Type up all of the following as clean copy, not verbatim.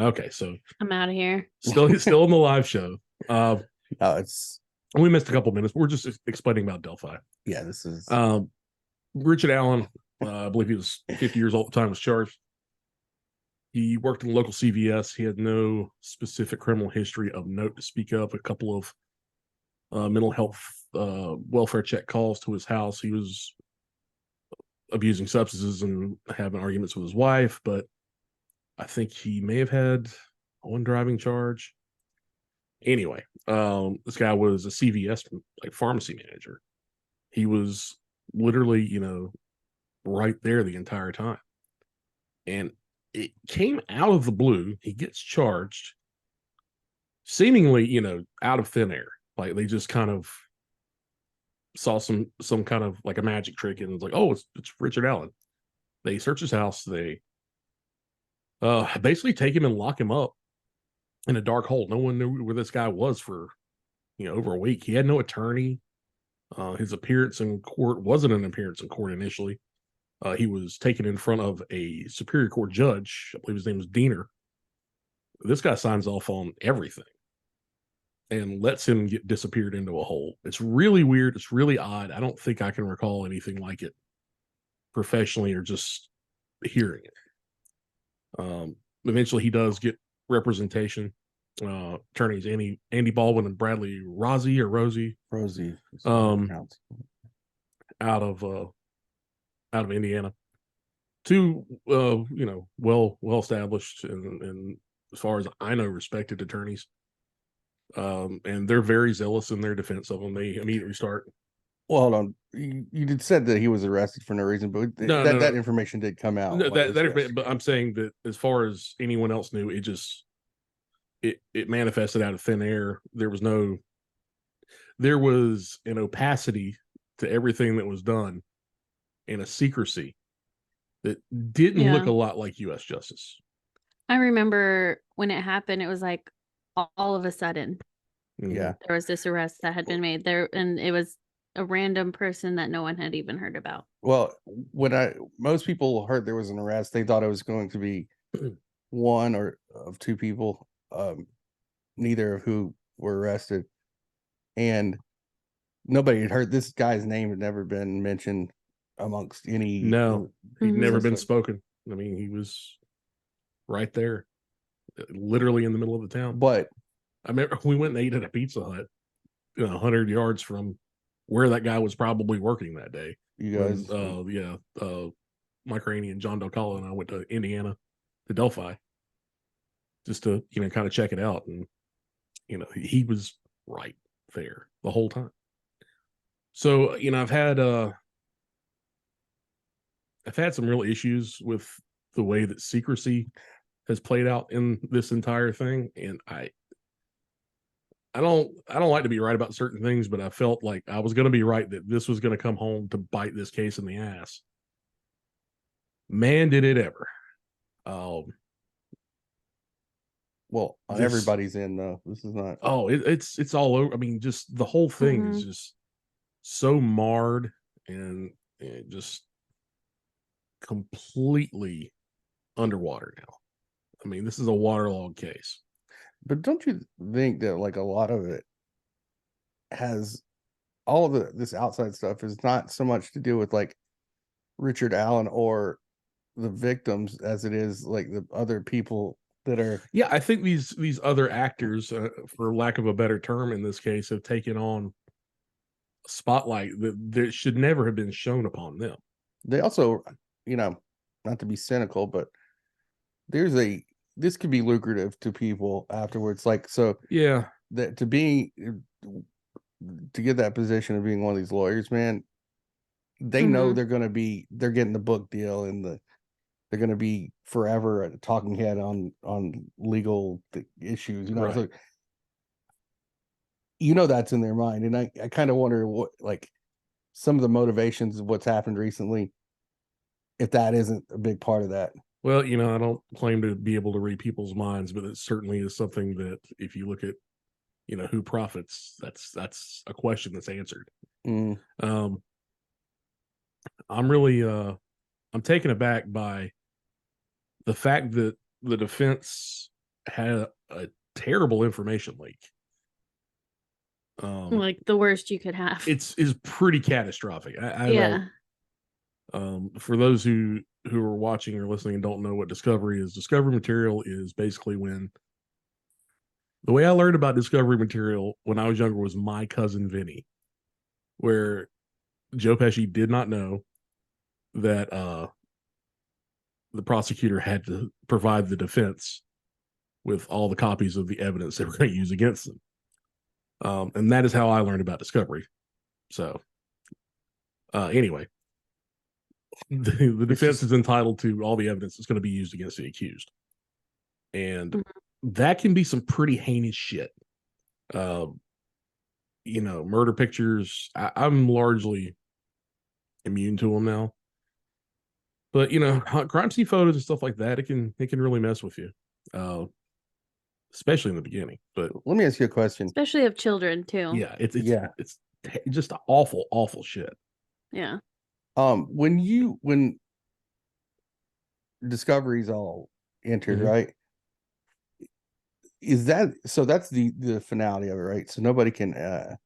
Okay, so I'm out of here. still in the live show. It's We missed a couple minutes. We're just explaining about Delphi. yeah. This is Richard Allen. I believe he was 50 years old at the time he was charged. He worked in the local CVS. He had no specific criminal history of note to speak of. A couple of mental health welfare check calls to his house. He was abusing substances and having arguments with his wife, but I think he may have had one driving charge. Anyway, this guy was a CVS like pharmacy manager. He was literally, right there the entire time. And it came out of the blue. He gets charged seemingly, out of thin air. Like they just kind of saw some kind of like a magic trick and it's like, oh, it's Richard Allen. They search his house. They basically take him and lock him up in a dark hole. No one knew where this guy was for, over a week. He had no attorney. His appearance in court wasn't an appearance in court initially. He was taken in front of a Superior Court judge. I believe his name was Diener. This guy signs off on everything and lets him get disappeared into a hole. It's really weird. It's really odd. I don't think I can recall anything like it professionally or just hearing it. Eventually, he does get representation. Attorneys Andy Baldwin and Bradley Rosie out of Indiana. Two well established and as far as I know, respected attorneys. And they're very zealous in their defense of him. They immediately start. Well, hold on. You said that he was arrested for no reason, but that information did come out. No, but I'm saying that as far as anyone else knew, it manifested out of thin air. There was an opacity to everything that was done and a secrecy that didn't look a lot like U.S. justice. I remember when it happened, it was like all of a sudden. Yeah. There was this arrest that had been made there, and it was a random person that no one had even heard about. Well, when most people heard there was an arrest, they thought it was going to be one or of two people, neither of who were arrested, and nobody had heard this guy's name had never been mentioned amongst any. No, he'd never been spoken. I mean, he was right there, literally in the middle of the town. But I remember we went and ate at a Pizza Hut, 100 yards from where that guy was probably working that day. You guys, Mike Rainey and John Del Colo and I went to Indiana, to Delphi, just to kind of check it out, and he was right there the whole time. So I've had some real issues with the way that secrecy has played out in this entire thing, and I don't like to be right about certain things, but I felt like I was going to be right that this was going to come home to bite this case in the ass. Man, did it ever. Well, everybody's in though. This is not. Oh, it's all over. I mean, just the whole thing is just so marred and just completely underwater now. I mean, this is a waterlogged case. But don't you think that like a lot of it has all of this outside stuff is not so much to do with like Richard Allen or the victims as it is like the other people that are. Yeah, I think these other actors, for lack of a better term in this case, have taken on a spotlight that should never have been shown upon them. They also, not to be cynical, but this could be lucrative to people afterwards. Like, so yeah, that to get that position of being one of these lawyers, man, they know they're getting the book deal and they're going to be forever a talking head on legal issues, right. So, that's in their mind. And I kind of wonder what, like, some of the motivations of what's happened recently, if that isn't a big part of that. Well, I don't claim to be able to read people's minds, but it certainly is something that if you look at, who profits, that's a question that's answered. I'm really, I'm taken aback by the fact that the defense had a terrible information leak. Like the worst you could have. It's is pretty catastrophic. I yeah. For those who are watching or listening and don't know what discovery is, discovery material is basically when the way I learned about discovery material when I was younger was My Cousin Vinny, where Joe Pesci did not know that the prosecutor had to provide the defense with all the copies of the evidence they were going to use against them. And that is how I learned about discovery. So anyway, the defense is entitled to all the evidence that's going to be used against the accused. And that can be some pretty heinous shit. Murder pictures, I'm largely immune to them now. But crime scene photos and stuff like that, it can really mess with you. Especially in the beginning. But let me ask you a question. Especially of children too. Yeah, it's just awful shit. Yeah. When Discovery's all entered, right? Is that so? That's the finality of it, right? So nobody can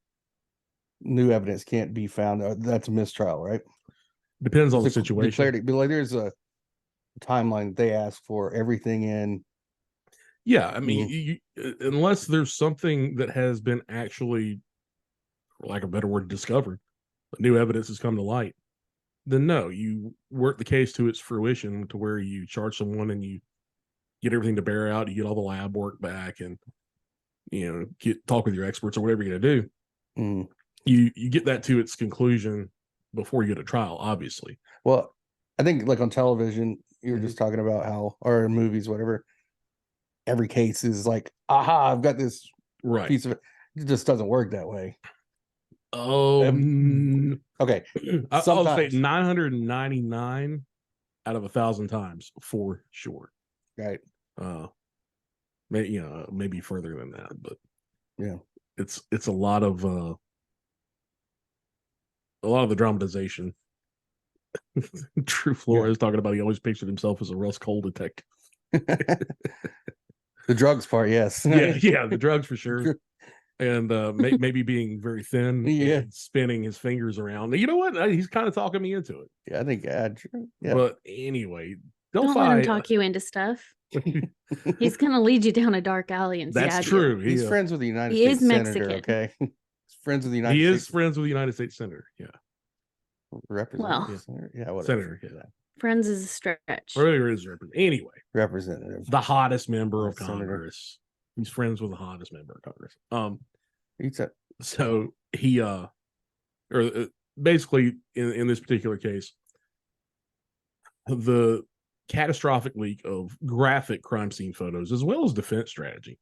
new evidence can't be found. That's a mistrial, right? Depends on the situation. But like, there's a timeline they ask for everything in. Yeah, I mean, unless there's something that has been actually, for lack of a better word, discovered, new evidence has come to light, then no, you work the case to its fruition to where you charge someone and you get everything to bear out, you get all the lab work back, and talk with your experts or whatever you're gonna do. You get that to its conclusion before you get a trial, obviously. Well, I think like on television, you were just talking about how, or in movies, whatever, every case is like, aha, I've got this piece of it. It just doesn't work that way. Oh, okay. I'll say 999 out of 1,000 times for sure. Right. Maybe further than that, but yeah, it's a lot of the dramatization. True Flores talking about he always pictured himself as a Russ Cole detective. The drugs part, yes. yeah, the drugs for sure. And maybe being very thin, and spinning his fingers around. You know what? He's kind of talking me into it. Yeah, I think yeah. But anyway, don't let him talk you into stuff. He's gonna lead you down a dark alley and that's true. He's friends with the United States Senator. Mexican. Okay, he's friends with the United States. He is friends with the United States Senator. Yeah, representative. Senator. Yeah, whatever. Senator. Yeah. Friends is a stretch. Anyway, representative, the hottest member of Congress. He's friends with the hottest member of Congress. So he basically in this particular case, the catastrophic leak of graphic crime scene photos as well as defense strategy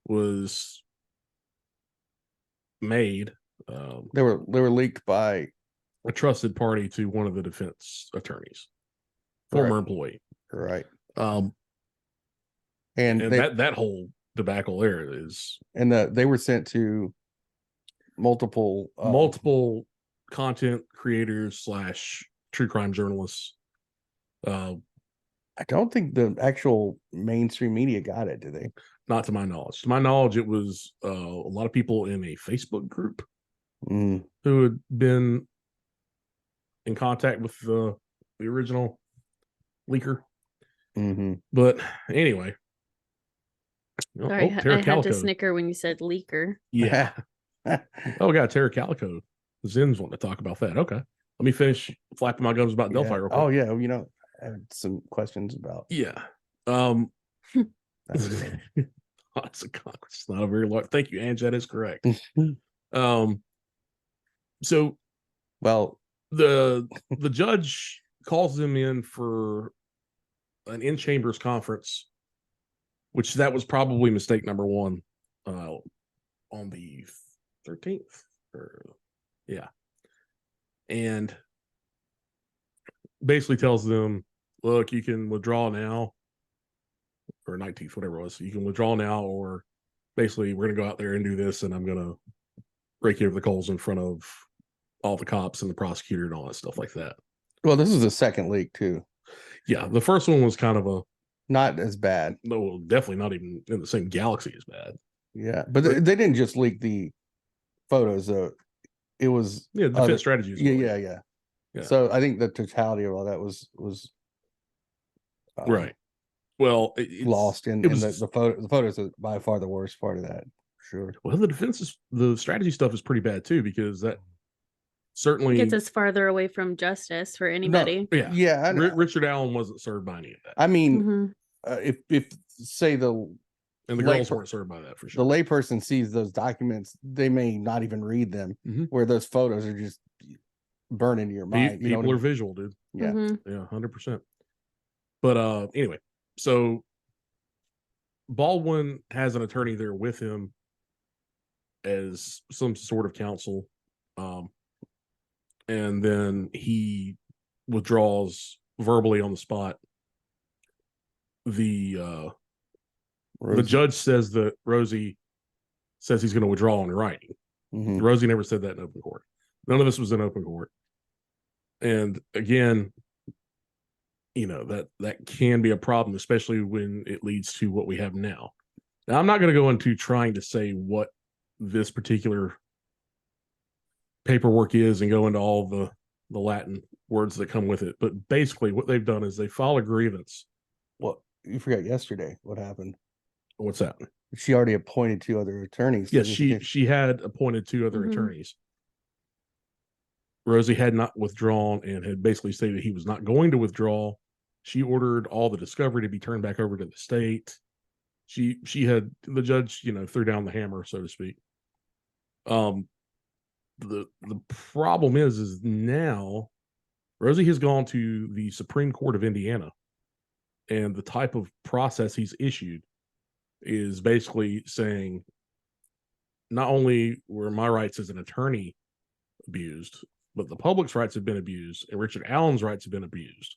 was made. They were leaked by a trusted party to one of the defense attorneys, former employee. Right. And that whole debacle there is, and they were sent to multiple content creators / true crime journalists. I don't think the actual mainstream media got it, did they? Not to my knowledge. To my knowledge, it was a lot of people in a Facebook group who had been in contact with the original leaker. But anyway. Sorry, I had to snicker when you said leaker. Yeah. God, Tara Calico. Zen's wanting to talk about that. Okay. Let me finish flapping my gums about Delphi real quick. Oh, yeah. I had some questions about. Yeah. Lots of Congress. It's not a very large. Thank you, Ange. That is correct. So, well, the judge calls them in for an in-chambers conference, which that was probably mistake number one on the 13th. And basically tells them, look, you can withdraw now, or 19th, whatever it was. You can withdraw now, or basically we're going to go out there and do this, and I'm going to rake you over the coals in front of all the cops and the prosecutor and all that stuff like that. Well, this is the second leak too. Yeah, the first one was kind of Not as bad. No, definitely not even in the same galaxy as bad. Yeah, but they didn't just leak the photos though. It was Yeah, defense strategies. Yeah. Yeah. So I think the totality of all that was Right. Well, it's lost in, it was the photo. The photos are by far the worst part of that. Sure. well, the strategy stuff is pretty bad too, because that certainly Gets us farther away from justice for No, anybody. yeah. Richard Allen wasn't served by any of that, I mean, Mhm. if say the and the girls weren't served by that for sure. the layperson sees those documents, they may not even read them. Mhm. Where those photos are just burn into your mind. You know what People I are mean? visual, dude. Yeah. Mhm. Yeah, 100%. But anyway, so Baldwin has an attorney there with him as some sort of counsel, and then he withdraws verbally on the spot. The judge says that Rosie says he's going to withdraw in writing. Mhm. Rosie never said that in open court. None of this was in open court. And again, that can be a problem, especially when it leads to what we have now. Now, I'm not going to go into trying to say what this particular paperwork is and go into all the Latin words that come with it. But basically, what they've done is they file a grievance. Well, you forgot yesterday what happened. What's that? She already appointed 2 other attorneys. Yes, she had appointed 2 other Mhm. attorneys. Rosie had not withdrawn and had basically stated he was not going to withdraw. She ordered all the discovery to be turned back over to the state. The judge, threw down the hammer, so to speak. The problem is now Rosie has gone to the Supreme Court of Indiana, and the type of process he's issued is basically saying not only were my rights as an attorney abused, but the public's rights have been abused, and Richard Allen's rights have been abused.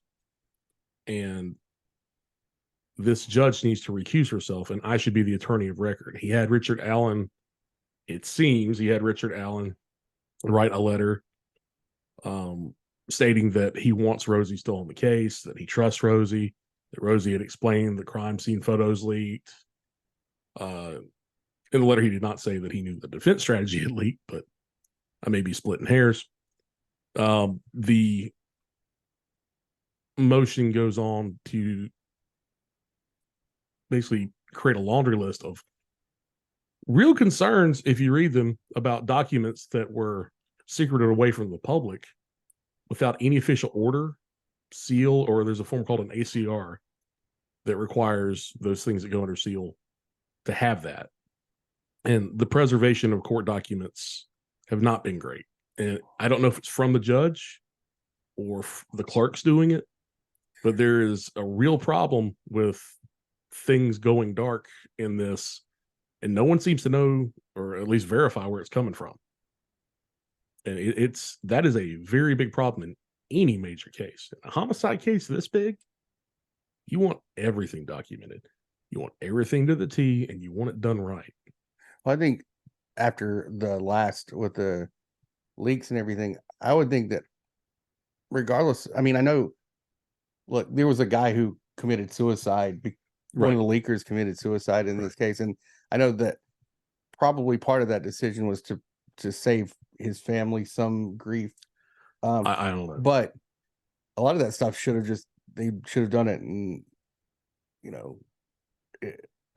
And this judge needs to recuse herself, and I should be the attorney of record. It seems he had Richard Allen write a letter stating that he wants Rosie still on the case, that he trusts Rosie, that Rosie had explained the crime scene photos leaked. In the letter, he did not say that he knew the defense strategy had leaked, but I may be splitting hairs. The motion goes on to basically create a laundry list of real concerns, if you read them, about documents that were secreted away from the public without any official order, seal, or there's a form called an ACR that requires those things that go under seal to have that. And the preservation of court documents have not been great. And I don't know if it's from the judge or the clerks doing it, but there is a real problem with things going dark in this, and no one seems to know, or at least verify, where it's coming from. And that is a very big problem in any major case. In a homicide case this big, you want everything documented. You want everything to the T, and you want it done right. Well, I think after the last with the leaks and everything, I would think that regardless, I mean, I know, look, there was a guy who committed suicide. One of the leakers committed suicide in this case. And I know that probably part of that decision was to save his family some grief. I don't know. But a lot of that stuff they should have done it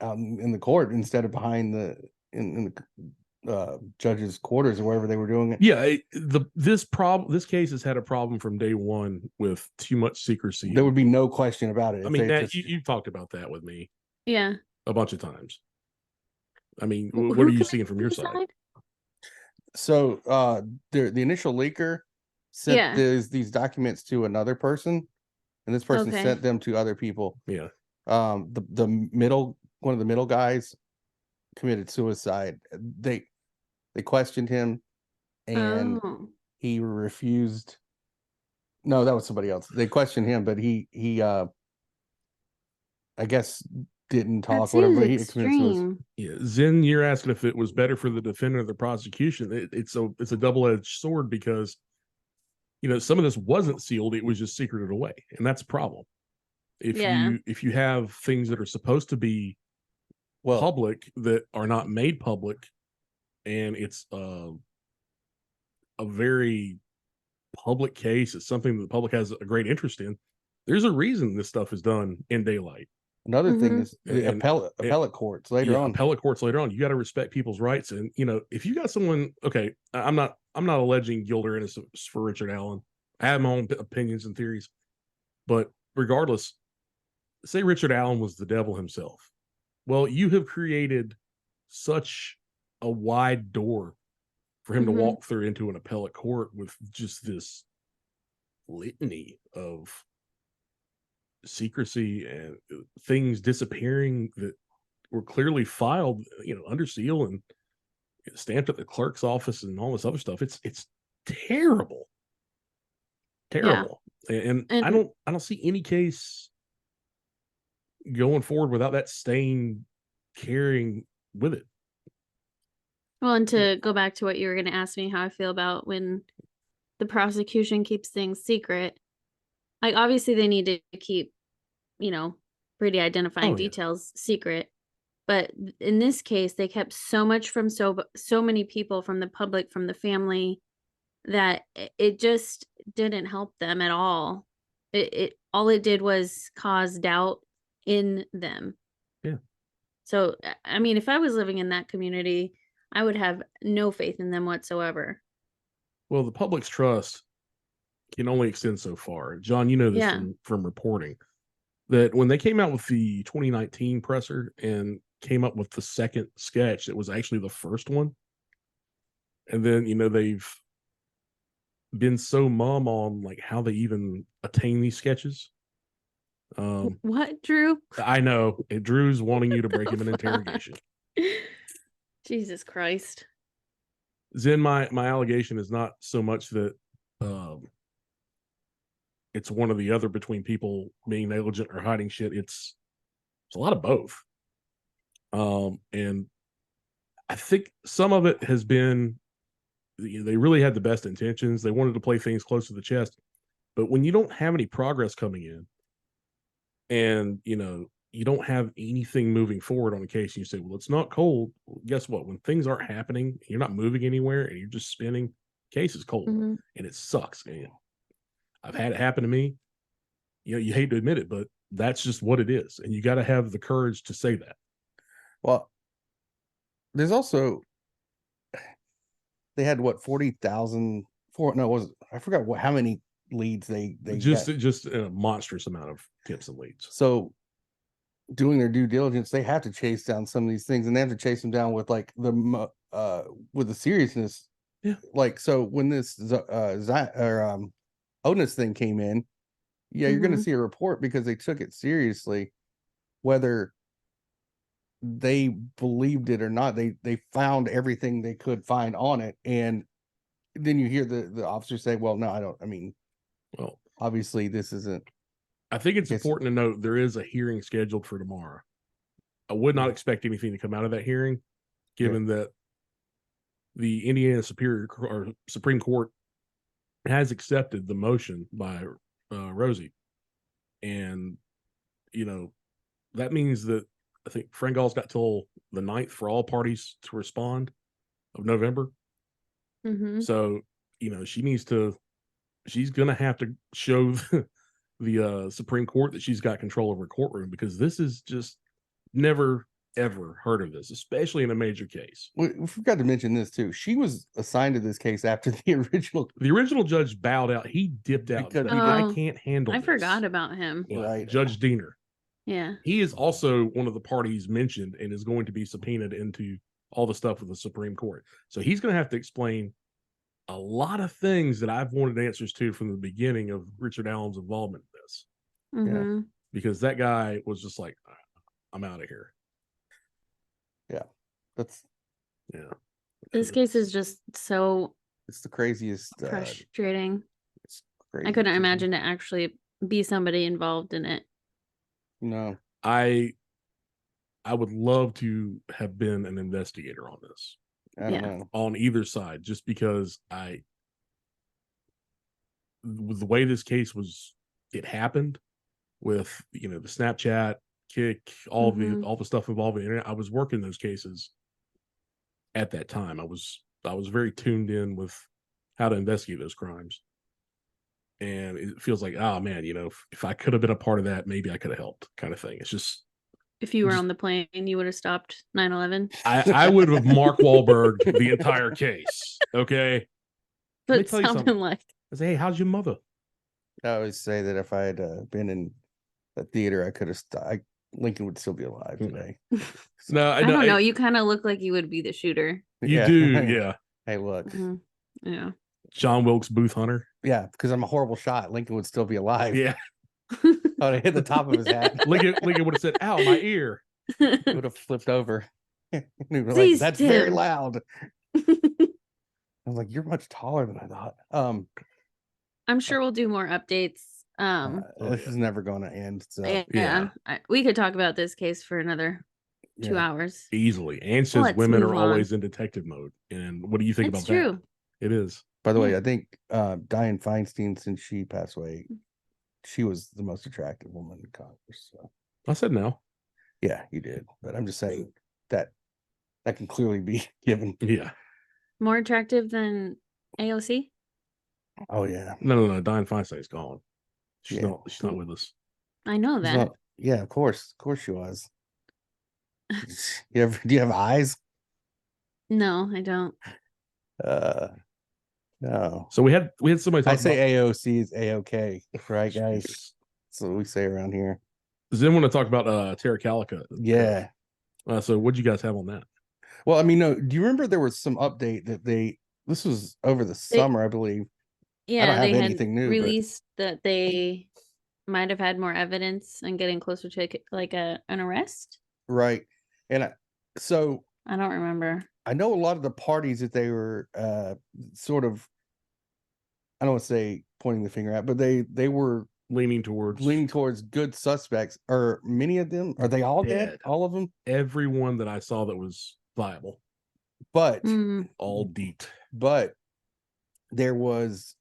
out in the court instead of behind in the judge's quarters or wherever they were doing it. Yeah, this case has had a problem from day one with too much secrecy. There would be no question about it. I mean, Nat, you talked about that with me. Yeah. A bunch of times. I mean, what are you seeing from your side? So the initial leaker sent these documents to another person, and this person sent them to other people. Yeah. One of the middle guys committed suicide. They questioned him, and he refused. No, that was somebody else. They questioned him, but he I guess didn't talk. Whatever. He committed suicide. Yeah, Zen, you're asking if it was better for the defendant or the prosecution. It's a double-edged sword, because some of this wasn't sealed; it was just secreted away, and that's a problem. if you have things that are supposed to be Well, public that are not made public, and it's a very public case, it's something that the public has a great interest in, there's a reason this stuff is done in daylight. another thing Mhm. is the And- appellate courts later on. Appellate courts later on, you got to respect people's rights. And if you got someone, okay, I'm not alleging guilt or innocence for Richard Allen. I have my own opinions and theories, but regardless, say Richard Allen was the devil himself. Well, you have created such a wide door for him to Mhm. walk through into an appellate court with just this litany of secrecy and things disappearing that were clearly filed, under seal and stamped at the clerk's office and all this other stuff. It's terrible, terrible. And I And- don't see any case going forward without that stain carrying with it. Well, and to go back to what you were going to ask me, how I feel about when the prosecution keeps things secret. Like, obviously, they need to keep, pretty identifying Oh, yeah. details secret. But in this case, they kept so much from so many people, from the public, from the family, that it just didn't help them at all. It all it did was cause doubt in them. Yeah. So, I mean, if I was living in that community, I would have no faith in them whatsoever. Well, the public's trust can only extend so far. John, you know this Yeah. from reporting, that when they came out with the 2019 presser and came up with the second sketch, it was actually the first one. And then, they've been so mum on like how they even attain these sketches. What, Drew? I know Drew's wanting you to What break the him an fuck? interrogation. Jesus Christ. Zen, my allegation is not so much that it's one or the other between people being negligent or hiding shit. It's a lot of both. And I think some of it has been, they really had the best intentions. They wanted to play things close to the chest, but when you don't have any progress coming in, and you don't have anything moving forward on a case, and you say, well, it's not cold. Well, guess what? When things aren't happening, you're not moving anywhere, and you're just spinning, case is cold. Mhm. And it sucks. And I've had it happen to me. You hate to admit it, but that's just what it is. And you got to have the courage to say that. Well, there's also they had what 40,000 I forgot how many leads they just got. a monstrous amount of tips and leads. So doing their due diligence, they have to chase down some of these things, and they have to chase them down with like with the seriousness. Yeah. Like, so when this Onus thing came in, you're going to Mhm. see a report because they took it seriously, whether they believed it or not. They found everything they could find on it, and then you hear the officer say, well, no, I don't, I mean, Well, obviously this isn't. I think it's Yes. important to note there is a hearing scheduled for tomorrow. I would not expect anything to come out of that hearing, given that the Indiana Supreme Court has accepted the motion by Rosie. And, that means that I think Frangall's got till the 9th for all parties to respond of November. Mhm. So, she's going to have to show the Supreme Court that she's got control over a courtroom, because this is just never, ever heard of this, especially in a major case. We forgot to mention this too. She was assigned to this case after the original. The original judge bowed out. He dipped out. Because He he said, I did. can't handle I this. forgot about him. Yeah, Right. Judge Diener. Yeah. He is also one of the parties mentioned and is going to be subpoenaed into all the stuff with the Supreme Court. So he's going to have to explain a lot of things that I've wanted answers to from the beginning of Richard Allen's involvement in this, Mhm. because that guy was just like, I'm out of here. That's This case is just so it's the craziest. frustrating. It's crazy I couldn't to- imagine to actually be somebody involved in it. No, I would love to have been an investigator on this, I don't Yeah. know. on either side, just because with the way this case it happened with the Snapchat, Kick, all Mhm. the stuff involving the internet. I was working those cases at that time. I was very tuned in with how to investigate those crimes. And it feels like, oh man, if I could have been a part of that, maybe I could have helped, kind of thing. It's just If you were just on the plane, you would have stopped 9/11. I would have Mark Wahlberg the entire case. Okay. Let me But tell you something. like I say, hey, how's your mother? I always say that if I had been in the theater, I could have. Lincoln would still be alive Mm. today. No, I don't know. You kind of look like you would be the shooter. You Yeah. do, yeah. Hey, look. Mhm. Yeah. John Wilkes Booth Hunter. Yeah, because I'm a horrible shot. Lincoln would still be alive. Yeah. I would have hit the top of his hat. Lincoln would have said, ow, my ear. It would have flipped over. And he'd be like, Please, that's very Tim. loud. I was like, you're much taller than I thought. I'm sure we'll do more updates. Oh, This yeah. is never going to end. So Yeah. We could talk about this case for another 2 yeah. hours. Easily. And says Let's women move are on. always in detective mode. And what do you think It's about true. that? It is. By the way, Yeah. I think Dianne Feinstein, since she passed away, she was the most attractive woman in Congress. So I said no. yeah, you did. But I'm just saying that can clearly be given. Yeah. More attractive than AOC? Oh yeah. No. Dianne Feinstein's gone. She's Yeah. not with us. I know It's that. not- yeah, of course she was. Do you have eyes? No, I don't. No. So we had somebody talk I say about AOC is AOK, right, guys? That's what we say around here. does anyone want to talk about Tara Calicut? Yeah. So what'd you guys have on that? Well, I mean, no, do you remember there was some update that this was over the summer, I believe. Yeah, have they had anything new, but- released that they might have had more evidence and getting closer to like an arrest. Right. And so I don't remember. I know a lot of the parties that they were sort of, I don't want to say pointing the finger at, but they were Leaning towards good suspects. Are many of them, are they all dead? Dead. All of them? everyone that I saw that was viable. But Mm, All deet. but there was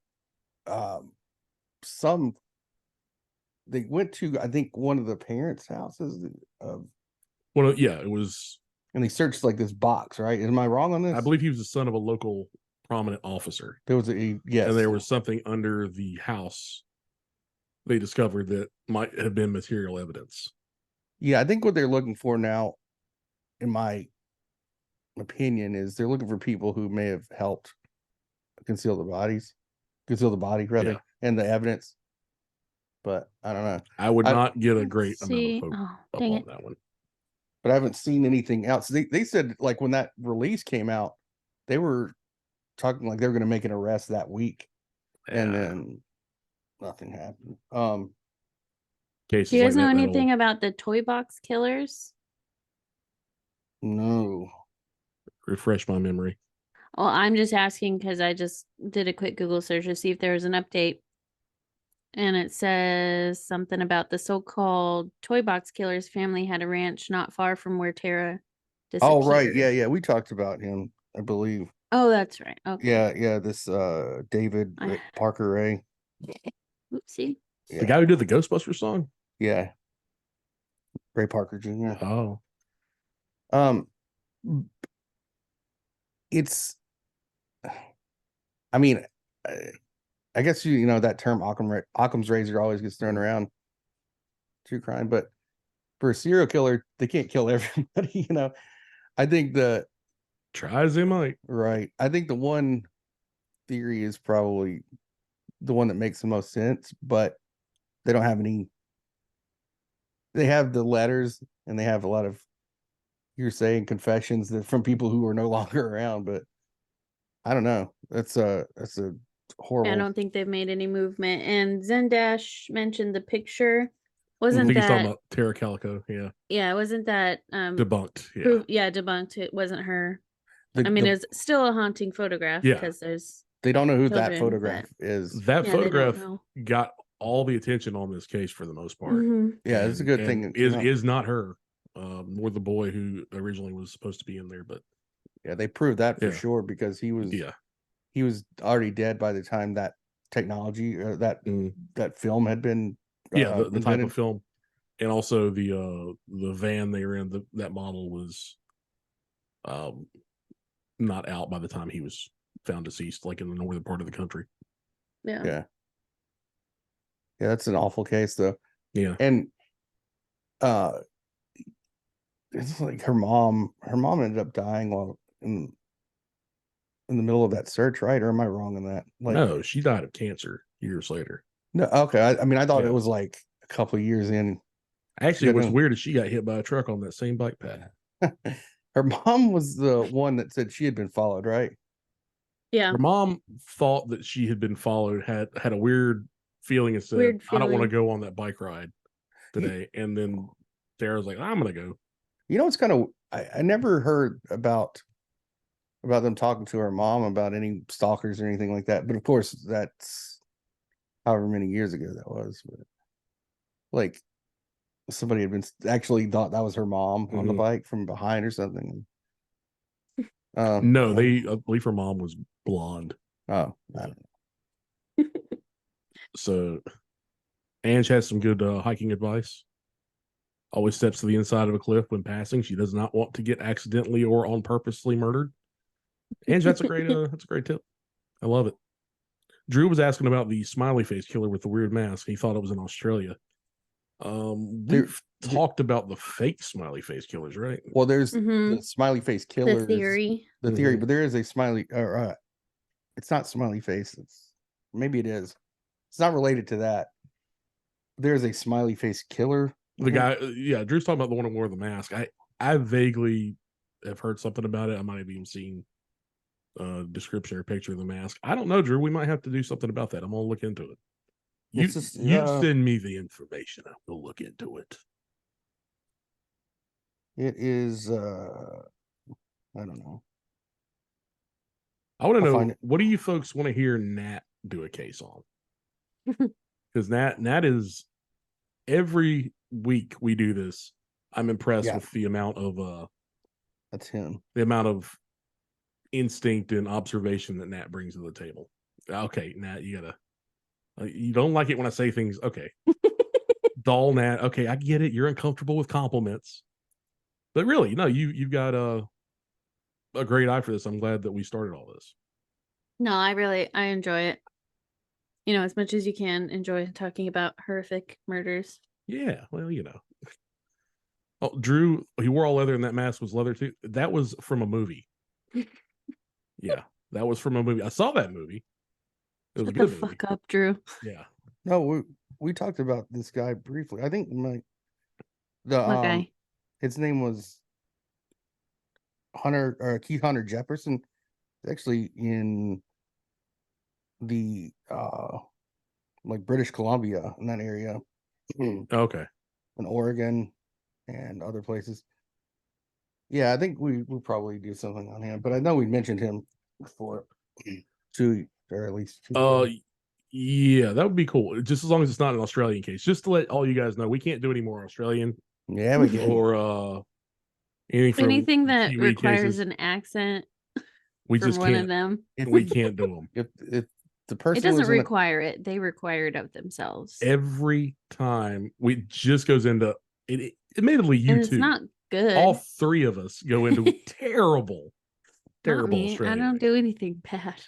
some, they went to, I think, one of the parents' houses of, Well, yeah, it was. and they searched like this box, right? Am I wrong on this? I believe he was the son of a local prominent officer, there was yes, and there was something under the house they discovered that might have been material evidence. yeah. I think what they're looking for now, in my opinion, is they're looking for people who may have helped conceal the body rather, Yeah. and the evidence. But I don't know. I would I- not get a let's great see. amount of hope Oh, up dang on it. that one. But I haven't seen anything else. They said, like, when that release came out, they were talking like they were going to make an arrest that week, and Yeah. then nothing happened. Cases Do you guys like know that, anything about the toy box killers? No. refresh my memory. Well, I'm just asking because I just did a quick Google search to see if there was an update. And it says something about the so-called toy box killer's family had a ranch not far from where Tara disappeared. Oh, right. Yeah. We talked about him, I believe. Oh, that's right. Okay. Yeah. This David I- Parker Ray. Oopsie. Yeah. The guy who did the Ghostbusters song. Yeah. Ray Parker Jr. Oh, It's, I mean, I guess you know that term Occam's razor always gets thrown around, true crime, but for a serial killer, they can't kill everybody. I think try as they might. right. I think the one theory is probably the one that makes the most sense, but they don't have any. They have the letters and they have a lot of hearsay and confessions that from people who are no longer around, but I don't know. That's a horrible. I don't think they've made any movement. And Zendash mentioned the picture. I Wasn't think he's talking that? about Tara Calico. Yeah, Yeah, wasn't that debunked. Yeah, debunked. It wasn't her. The- I mean, the- it's still a haunting photograph Yeah. because there's they don't know who that children, photograph is. that yeah, they don't photograph know. got all the attention on this case for the most part. Mhm. Yeah, it's a good thing. And it came out. is not her, nor the boy who originally was supposed to be in there. But Yeah, they proved that for Yeah. sure because he was yeah, already dead by the time that technology or that Mm. that film had been Yeah, the type invented? of film, and also the van they were in. That model was um not out by the time he was found deceased, like in the northern part of the country. Yeah. Yeah. Yeah, that's an awful case though. Yeah, And uh it's like her mom ended up dying while in the middle of that search, right? Or am I wrong on that? Like, no, she died of cancer years later. no, okay. I mean, I thought Yeah. it was like a couple of years in. Actually, Yeah, what's no. weird is she got hit by a truck on that same bike path. Her mom was the one that said she had been followed, right? Yeah. Her mom thought that she had been followed, had a weird feeling, and said, Weird "I don't want to feeling. go on that bike ride today." And then Sarah's like, "I'm gonna go." You know, it's kind of I never heard about them talking to her mom about any stalkers or anything like that. But of course, that's however many years ago that was. But like somebody had been actually thought that was her mom on the Mhm. bike from behind or something. No, I believe her mom was blonde. Oh, I don't know. So Ange has some good hiking advice. Always steps to the inside of a cliff when passing. She does not want to get accidentally or on purposely murdered. Ange, that's a great tip. I love it. Drew was asking about the smiley face killer with the weird mask. He thought it was in Australia. We've talked about the fake smiley face killers, right? Well, there's Mhm. the smiley face The killers. theory. The theory, Mhm. but there is a smiley or it's not smiley face. Maybe it is. It's not related to that. There's a smiley face killer. The guy, yeah, Drew's talking about the one who wore the mask. I vaguely have heard something about it. I might have even seen a description or picture of the mask. I don't know, Drew. We might have to do something about that. I'm gonna look into it. You It's just, you send me the information. I will look into it. it is I don't know. I want to I'll know, find it. what do you folks want to hear Nat do a case on? Because Nat is, every week we do this, I'm impressed Yeah. with the amount of That's him. instinct and observation that Nat brings to the table. Okay, Nat, you gotta, you don't like it when I say things. Okay, dull Nat. Okay, I get it. You're uncomfortable with compliments, but really, no, you've got a great eye for this. I'm glad that we started all this. No, I enjoy it. You know, as much as you can enjoy talking about horrific murders. Yeah, well, you know. Oh, Drew, he wore all leather, and that mask was leather too. That was from a movie. Yeah, that was from a movie. I saw that movie. It was Shut a good the movie. fuck up, Drew. Yeah. No, we talked about this guy briefly. I think the What guy? his name was Hunter or Keith Hunter Jefferson. Actually in the like British Columbia in that area. Okay. In Oregon and other places. Yeah, I think we'll probably do something on him, but I know we mentioned him before. Two or at least two. Yeah, that would be cool. Just as long as it's not an Australian case. Just to let all you guys know, we can't do any more Australian Yeah, we can. or anything from Anything that Kiwi requires cases. an accent We from just one of can't. them. We can't do them. If the It person doesn't lives in require it. They require it of themselves. Every time we just goes into it. Admittedly, you And it's too. not good. All three of us go into terrible Not me. I Australian. don't do anything bad.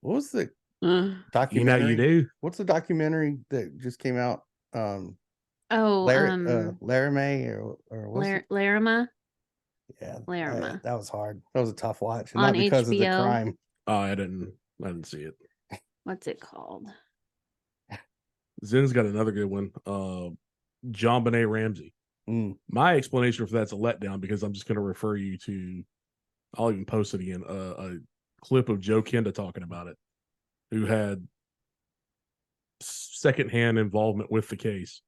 what was the Ugh. documentary? You do. What's the documentary that just came out? Oh, Laramie or what's it? Larima Yeah, Larima. that was hard. That was a tough watch, and On not because of the HBO. crime. I didn't see it. What's it called? Zen's got another good one. John Benet Ramsey. Mm. My explanation for that's a letdown because I'm just going to refer you to. I'll even post it again. A clip of Joe Kenda talking about it, who had secondhand involvement with the case.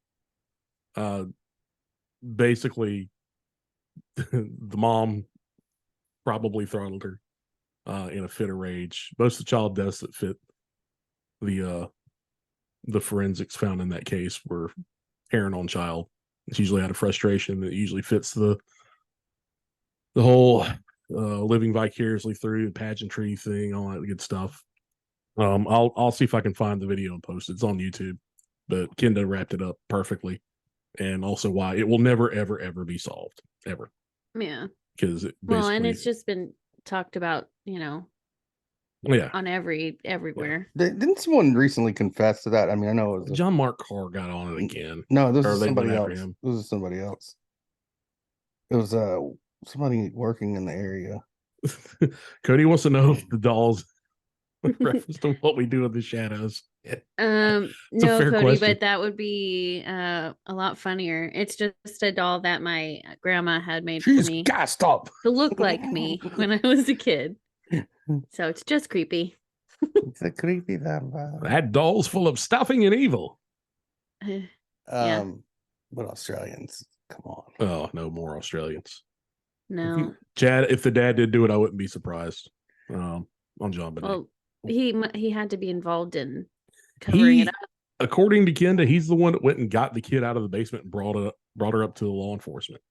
Basically, the mom probably throttled her in a fit of rage. Most of the child deaths that fit the forensics found in that case were parent on child. It's usually out of frustration. That usually fits the whole living vicariously through the pageantry thing, all that good stuff. I'll see if I can find the video and post it. It's on YouTube. but Kenda wrapped it up perfectly, and also why it will never, ever, ever be solved ever, Yeah. because it Well, basically, and it's just been talked about, yeah. on everywhere. Didn't someone recently confess to that? I mean, I know it was John Mark Carr got on it again. no, this Or is they somebody went after else. him. This is somebody else. It was somebody working in the area. Cody wants to know if the dolls reference to what we do in the shadows. No, fair Cody, question. but that would be a lot funnier. It's just a doll that my grandma had made for She's me gassed up to look like me when I was a kid. So it's just creepy. It's a creepy vampire. That doll's full of stuffing and evil. Yeah. But Australians, come on. Oh, no more Australians. No. Chad, if the dad did do it, I wouldn't be surprised. On John Bonet. Well, he had to be involved in covering it up. According to Kenda, he's the one that went and got the kid out of the basement and brought her up to the law enforcement.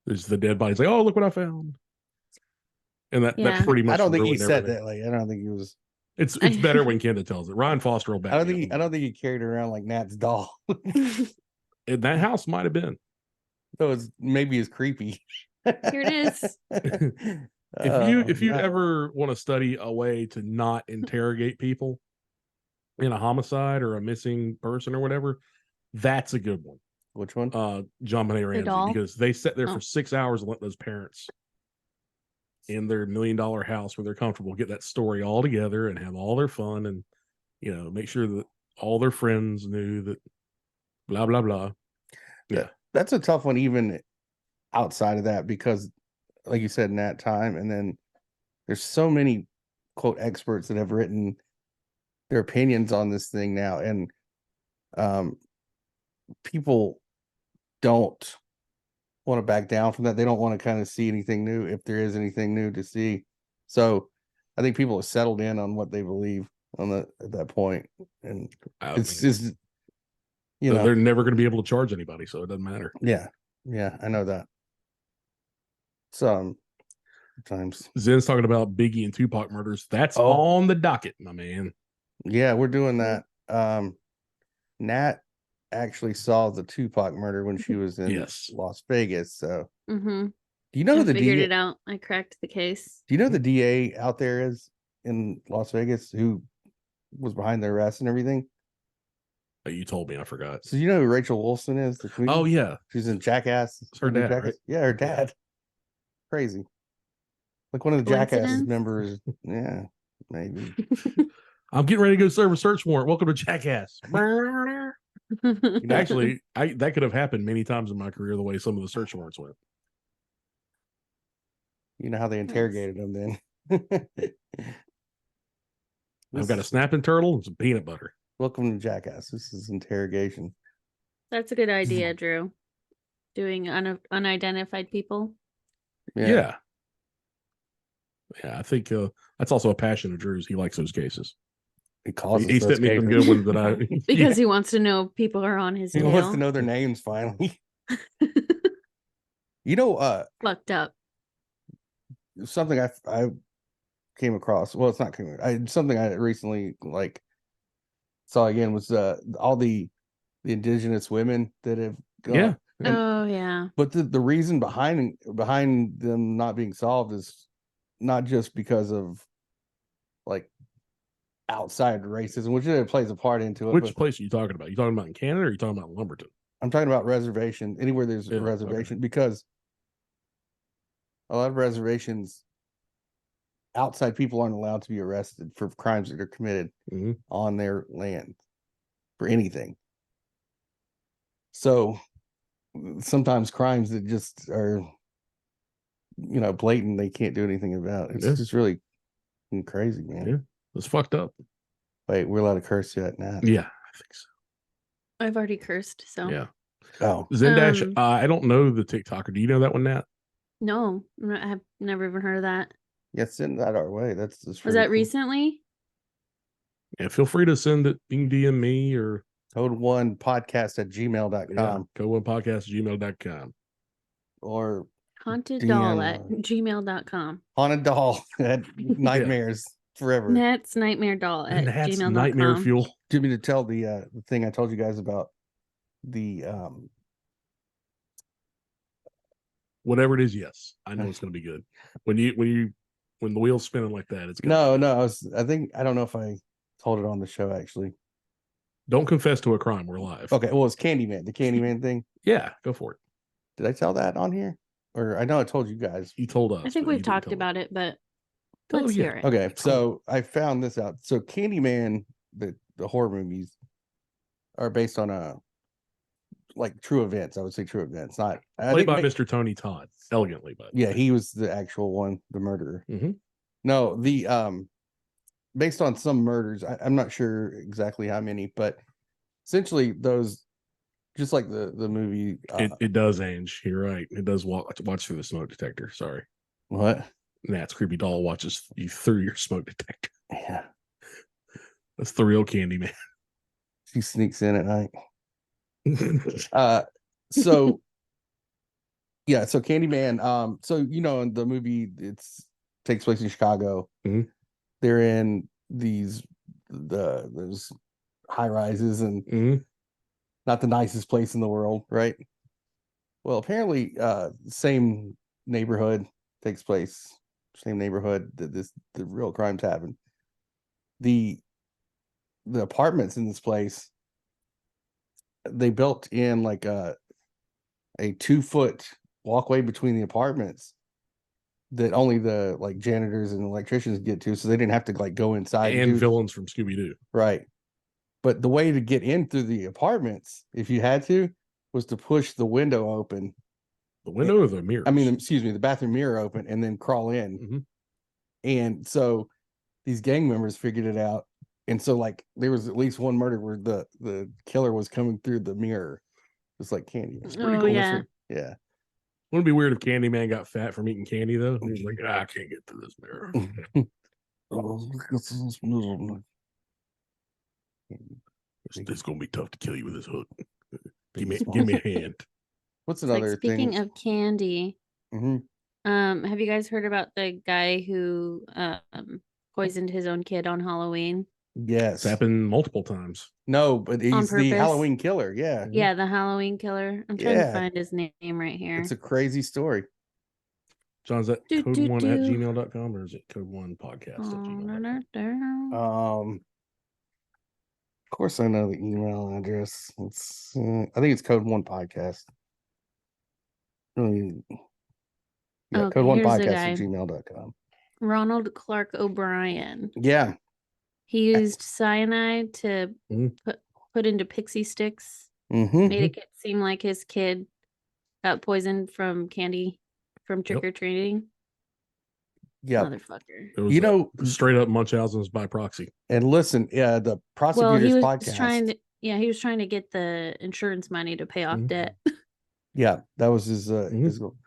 There's the dead body's like, oh, look what I found. And that pretty much I don't think he ruined said everything. that. Like, I don't think he was. It's better when Kenda tells it. Ryan Foster will back. I don't think he carried it around like Nat's doll. And that house might have been. So it's maybe as creepy. Here it is. If you ever want to study a way to not interrogate people in a homicide or a missing person or whatever, that's a good one. Which one? John Bonet Ramsey, doll? because they sat there for 6 hours and let those parents in their $1 million house where they're comfortable get that story all together and have all their fun and make sure that all their friends knew that blah blah blah. Yeah, that's a tough one even outside of that, because like you said, in that time, and then there's so many quote experts that have written their opinions on this thing now, and people don't want to back down from that. They don't want to kind of see anything new, if there is anything new to see. So I think people have settled in on what they believe at that point, and they're never going to be able to charge anybody, so it doesn't matter. Yeah, I know that. Sometimes Zen's talking about Biggie and Tupac murders. That's on the docket, my man. Yeah, we're doing that. Nat actually saw the Tupac murder when she was in Las Vegas. So, do you know who the figured DA? it out? I cracked the case. Do you know who the DA out there is in Las Vegas who was behind the arrest and everything? You told me, I forgot. So you know who Rachel Wilson is? The comedian? Oh yeah, she's in Jackass. It's her dad, Jackass. right? Yeah, her dad. Crazy. Like one of the Jackass Coincidence? members. Yeah, maybe. I'm getting ready to go serve a search warrant. Welcome to Jackass. Actually, that could have happened many times in my career, the way some of the search warrants went. You know how they interrogated him then. I've got a snapping turtle and some peanut butter. Welcome to Jackass. This is interrogation. That's a good idea, Drew. Doing unidentified people. Yeah. I think that's also a passion of Drew's. He likes those cases. He sent me some good ones that I because he wants to know people are on his He wants to know their names finally. Fucked up. Something I came across. Well, it's not something I recently saw again was all the indigenous women that have gone. Yeah. But the reason behind them not being solved is not just because of outside racism, which it plays a part into it. Which place are you talking about? You talking about in Canada, or are you talking about Lumberton? I'm talking about reservation, anywhere there's a reservation, because a lot of reservations, outside people aren't allowed to be arrested for crimes that are committed on their land for anything. So sometimes crimes that just are, blatant, they can't do anything about. It's just really crazy, man. Yeah, it's fucked up. Wait, we're allowed to curse yet, Nat? Yeah, I think so. I've already cursed, so yeah. Oh, Zendash. I don't know the TikToker. Do you know that one, Nat? No, I have never even heard of that. Yeah, send that our way. That's Was that recently? Yeah, feel free to send it. You can DM me or code1podcast@gmail.com. Yeah, code1podcast@gmail.com. Or haunteddoll@gmail.com. Haunted doll at nightmares. forever. Nat's nightmare doll at And that's gmail.com. nightmare fuel. Do you want me to tell the thing I told you guys about the Whatever it is, yes, I know it's going to be good. When the wheel's spinning like that, it's gonna no, be good. I don't know if I told it on the show actually. Don't confess to a crime. We're live. Okay, well, it's Candyman, the Candyman thing. Yeah, go for it. Did I tell that on here? Or I know I told you guys. You told us. I think but you we've didn't talked tell us. about it, but Oh, let's yeah. hear it. Okay, so I found this out. So Candyman, the horror movies are based on like true events. I would say true events, not I Played think by Mr. Tony Todd, elegantly, but yeah, he was the actual one, the murderer. Mhm. No, the based on some murders. I'm not sure exactly how many, but essentially those, just like the movie. It does, Ange. You're right. It does watch through the smoke detector. Sorry, What? Nat's creepy doll watches you through your smoke detector. Yeah, That's the real Candyman. she sneaks in at night. So yeah, so Candyman. So in the movie, it's takes place in Chicago. Mhm. They're in those high rises and Mhm. not the nicest place in the world, right? Well, apparently, same neighborhood takes place, same neighborhood that the real crimes happen. The apartments in this place, they built in like a 2-foot walkway between the apartments that only the like janitors and electricians get to, so they didn't have to like go inside And villains from Scooby Doo. right. But the way to get in through the apartments, if you had to, was to push the window open. The window or the mirror? I mean, excuse me, the bathroom mirror open and then crawl in. Mhm. And so these gang members figured it out. And so like there was at least one murder where the killer was coming through the mirror. It's like candy. It's pretty Oh, cool. yeah. Yeah. Wouldn't it be weird if Candyman got fat from eating candy though? He's like, I can't get through this mirror. It's gonna be tough to kill you with this hook. Give me a hand. What's It's like, another speaking thing? of candy, Mhm. have you guys heard about the guy who poisoned his own kid on Halloween? Yes. It's happened multiple times. No, but he's the purpose? Halloween killer. Yeah. Yeah, the Halloween killer. I'm trying to Yeah. find his name right here. It's a crazy story. John's at Do, do, code1@gmail.com or is it code1podcast@gmail.com? Of course I know the email address. It's I think it's Code One Podcast. Yeah, Okay, Code One here's the Podcast guy. at gmail.com. Ronald Clark O'Brien. Yeah. He used cyanide to Mhm. put into pixie sticks. Mm-hmm. Made it seem like his kid got poisoned from candy from trick or treating. Yeah. Motherfucker. It was straight up Munchausen's by proxy. And listen, the Well, prosecutor's he was podcast. he was trying to get the insurance money to pay off Mhm. debt. Yeah, that was his his goal.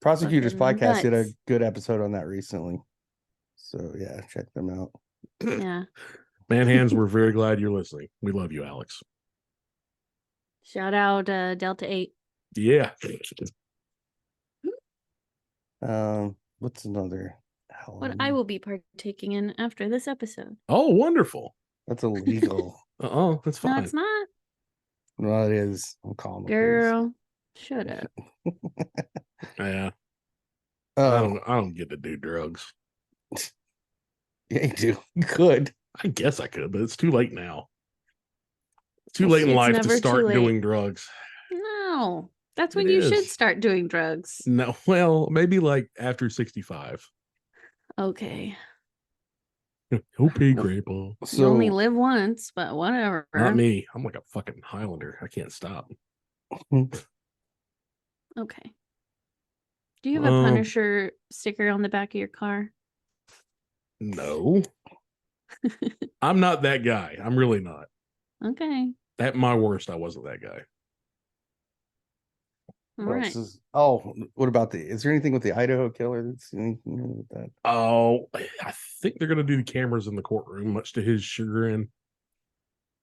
Prosecutor's Fucking podcast did a nuts. good episode on that recently. So yeah, check them out. Yeah. Man hands, we're very glad you're listening. We love you, Alex. Shout out Delta 8. Yeah. What's another What I will be partaking in after this episode. Oh, wonderful. That's illegal. That's fine. No, it's not. No, it is. I'm calling the police. Girl, shut up. Yeah. I don't get to do drugs. Yeah, you do. You could. I guess I could, but it's too late now. It's too It's- late in it's life to never too start late. doing drugs. No. That's when It you should is. start doing drugs. No, well, maybe like after 65. Okay. Okay, Grandpa. You only live once, but whatever. Not me. I'm like a fucking Highlander. I can't stop. Okay. Do you have a Punisher sticker on the back of your car? No. I'm not that guy. I'm really not. Okay. At my worst, I wasn't that guy. All What right. else what about is there anything with the Idaho killer that's anything with that? Oh, I think they're gonna do the cameras in the courtroom, much to his chagrin.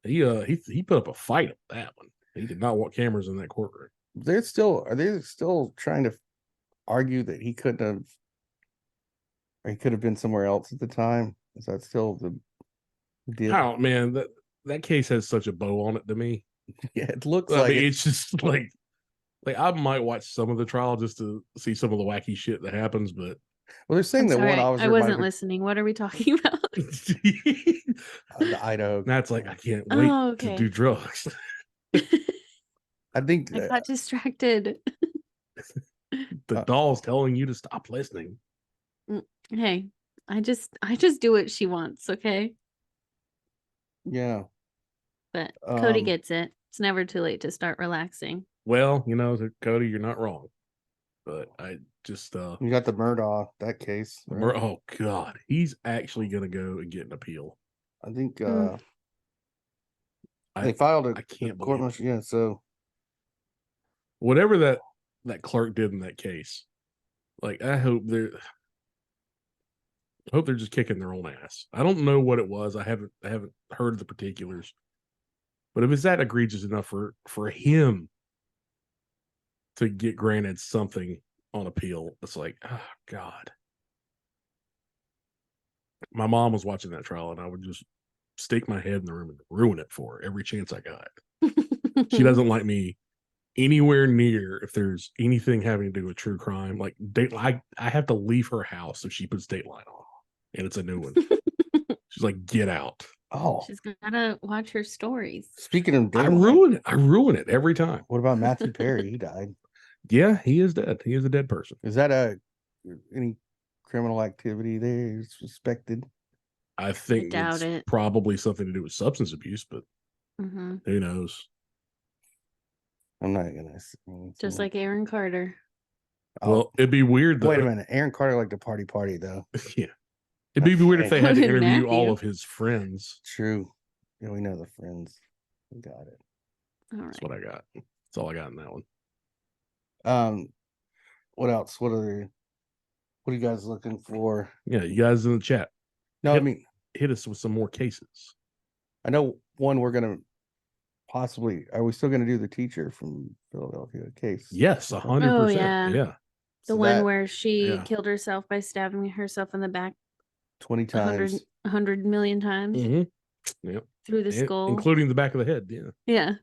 He put up a fight on that one. He did not want cameras in that courtroom. Are they still trying to argue that he couldn't have, or he could have been somewhere else at the time? Is that still the deal? Oh man, that case has such a bow on it to me. Yeah, it looks I like mean, it. it's just like I might watch some of the trial just to see some of the wacky shit that happens, but Well, they're saying I'm that one sorry, officer I might wasn't have listening. What are we talking about? the Idaho. That's like I can't wait Oh, to okay. do drugs. I think I got distracted. The doll's telling you to stop listening. Hey, I just do what she wants, okay? yeah. But Cody Um, gets it. It's never too late to start relaxing. Well, Cody, you're not wrong. But I just You got the Murdaugh, that case. Right? oh god, he's actually gonna go and get an appeal. I think Mm. they filed a I can't court believe martial. Yeah, so whatever that clerk did in that case. Like I hope they're just kicking their own ass. I don't know what it was. I haven't heard the particulars. But if it's that egregious enough for him to get granted something on appeal, it's like, oh God. My mom was watching that trial and I would just stick my head in the room and ruin it for her every chance I got. She doesn't like me anywhere near if there's anything having to do with true crime. Like I have to leave her house if she puts Dateline on and it's a new one. She's like, get out. oh, She's gotta watch her stories. speaking of I Dateline, ruin it every time. what about Matthew Perry? He died. Yeah, he is dead. He is a dead person. Is that any criminal activity there suspected? I think doubt it's it. probably something to do with substance abuse, but Hmm. who knows? I'm not gonna say Just like Aaron Carter. Oh, Well, it'd be weird. wait a minute. Aaron Carter liked to party though. Yeah, it'd be weird if they had to What did interview all Matthew? of his friends. True. Yeah, we know the friends. We got it. All right. That's what I got. That's all I got in that one. What else? What are you guys looking for? Yeah, you guys in the chat, No, Yep. I mean, hit us with some more cases. I know one we're gonna possibly. Are we still gonna do the teacher from Philadelphia case? Yes, 100%. Oh, yeah. Yeah. The So one that where she yeah. killed herself by stabbing herself in the back 20 times. 100 million times Mm-hmm. Yep. through the skull. Including the back of the head. Yeah. Yeah.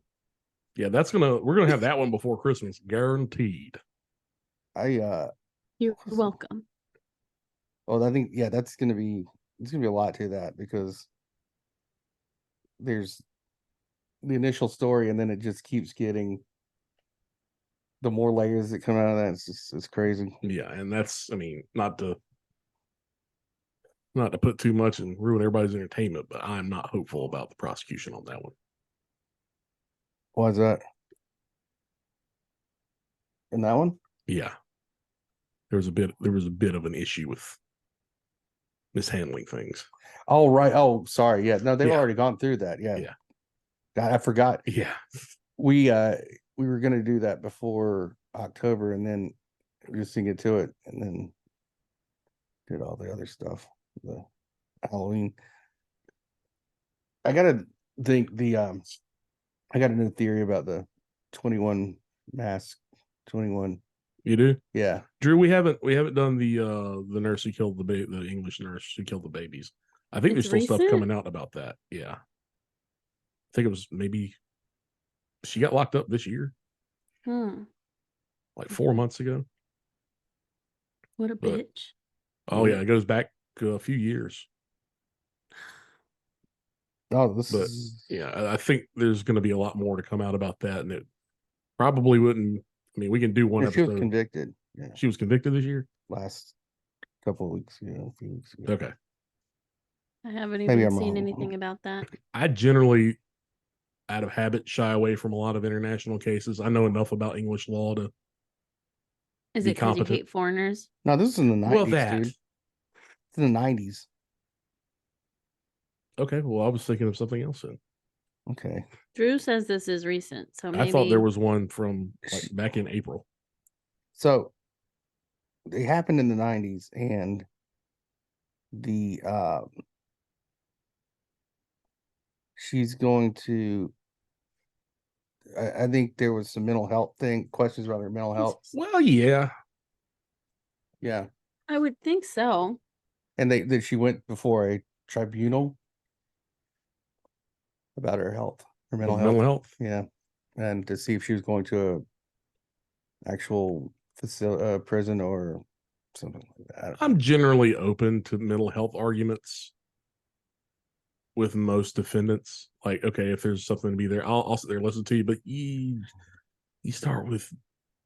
Yeah, we're gonna have that one before Christmas, guaranteed. You're welcome. Well, I think there's gonna be a lot to that because there's the initial story and then it just keeps getting the more layers that come out of that. It's crazy. Yeah, and that's not to put too much and ruin everybody's entertainment, but I'm not hopeful about the prosecution on that one. Why is that? In that one? Yeah. There was a bit of an issue with mishandling things. Oh, right. Oh, sorry. Yeah. No, they've Yeah. already gone through that. Yeah. Yeah. God, I forgot. Yeah. We were gonna do that before October and then we just didn't get to it and then did all the other stuff. The Halloween. I gotta think I got a new theory about the 21 mask 21. You do? Yeah. Drew, we haven't done the nurse who killed the English nurse who killed the babies. I think It's there's still stuff recent? coming out about that. Yeah. I think it was maybe she got locked up this year, like 4 months ago. What a But- bitch. Oh yeah, it goes back a few years. Oh, this But is yeah, I think there's going to be a lot more to come out about that, and it probably wouldn't. We can do one she was episode. convicted. Yeah. She was convicted this year. Last couple of weeks ago, a few weeks ago. Okay. I haven't Maybe even I'm seen wrong. anything about that. I generally, out of habit, shy away from a lot of international cases. I know enough about English law to. Is Be it because you competent. hate foreigners? No, this is in the 90s, Well, that. dude. It's in the 90s. Okay. Well, I was thinking of something else then. Okay. Drew says this is recent, so maybe I thought there was one from back in April. So they happened in the 90s and the she's going to I think there was some mental health questions about her mental health. Well, yeah. Yeah. I would think so. And that she went before a tribunal about her health, her mental With health. mental health. Yeah, and to see if she was going to a actual facility, prison or something like that. I don't know. I'm generally open to mental health arguments with most defendants. Like, okay, if there's something to be there, I'll sit there and listen to you. But you start with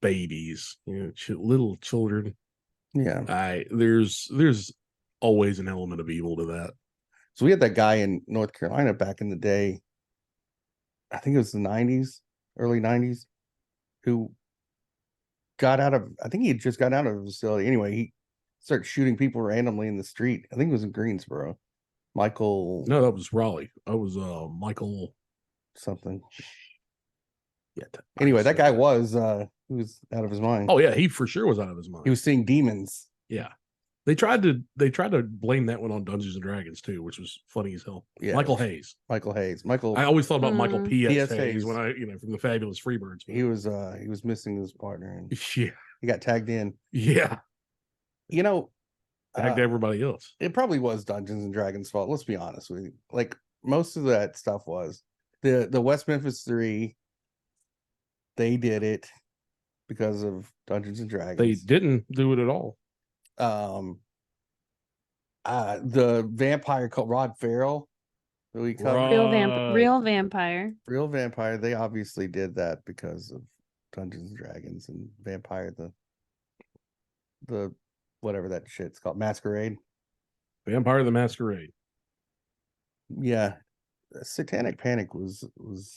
babies, little children. Yeah. There's always an element of evil to that. So we had that guy in North Carolina back in the day. I think it was the 90s, early 90s, who got out of, I think he had just got out of a facility. Anyway, he started shooting people randomly in the street. I think it was in Greensboro. Michael No, that was Raleigh. That was Michael. something. Yeah. Anyway, that guy was he was out of his mind. Oh yeah, he for sure was out of his mind. He was seeing demons. Yeah. They tried to blame that one on Dungeons and Dragons too, which was funny as hell. Yeah. Michael Hayes. Michael Hayes. Michael I always thought about Michael P.S. P.S. Hayes Hayes. when from the Fabulous Freebirds. he was missing his partner and Yeah. he got tagged in. Yeah. You know, Tagged everybody else. it probably was Dungeons and Dragons' fault. Let's be honest with you. Like most of that stuff was the West Memphis 3. They did it because of Dungeons and Dragons. They didn't do it at all. The vampire called Rod Farrell that we covered. Real vampire. Real Vampire, they obviously did that because of Dungeons and Dragons and Vampire, the whatever that shit's called, Masquerade. Vampire the Masquerade. Yeah, Satanic Panic was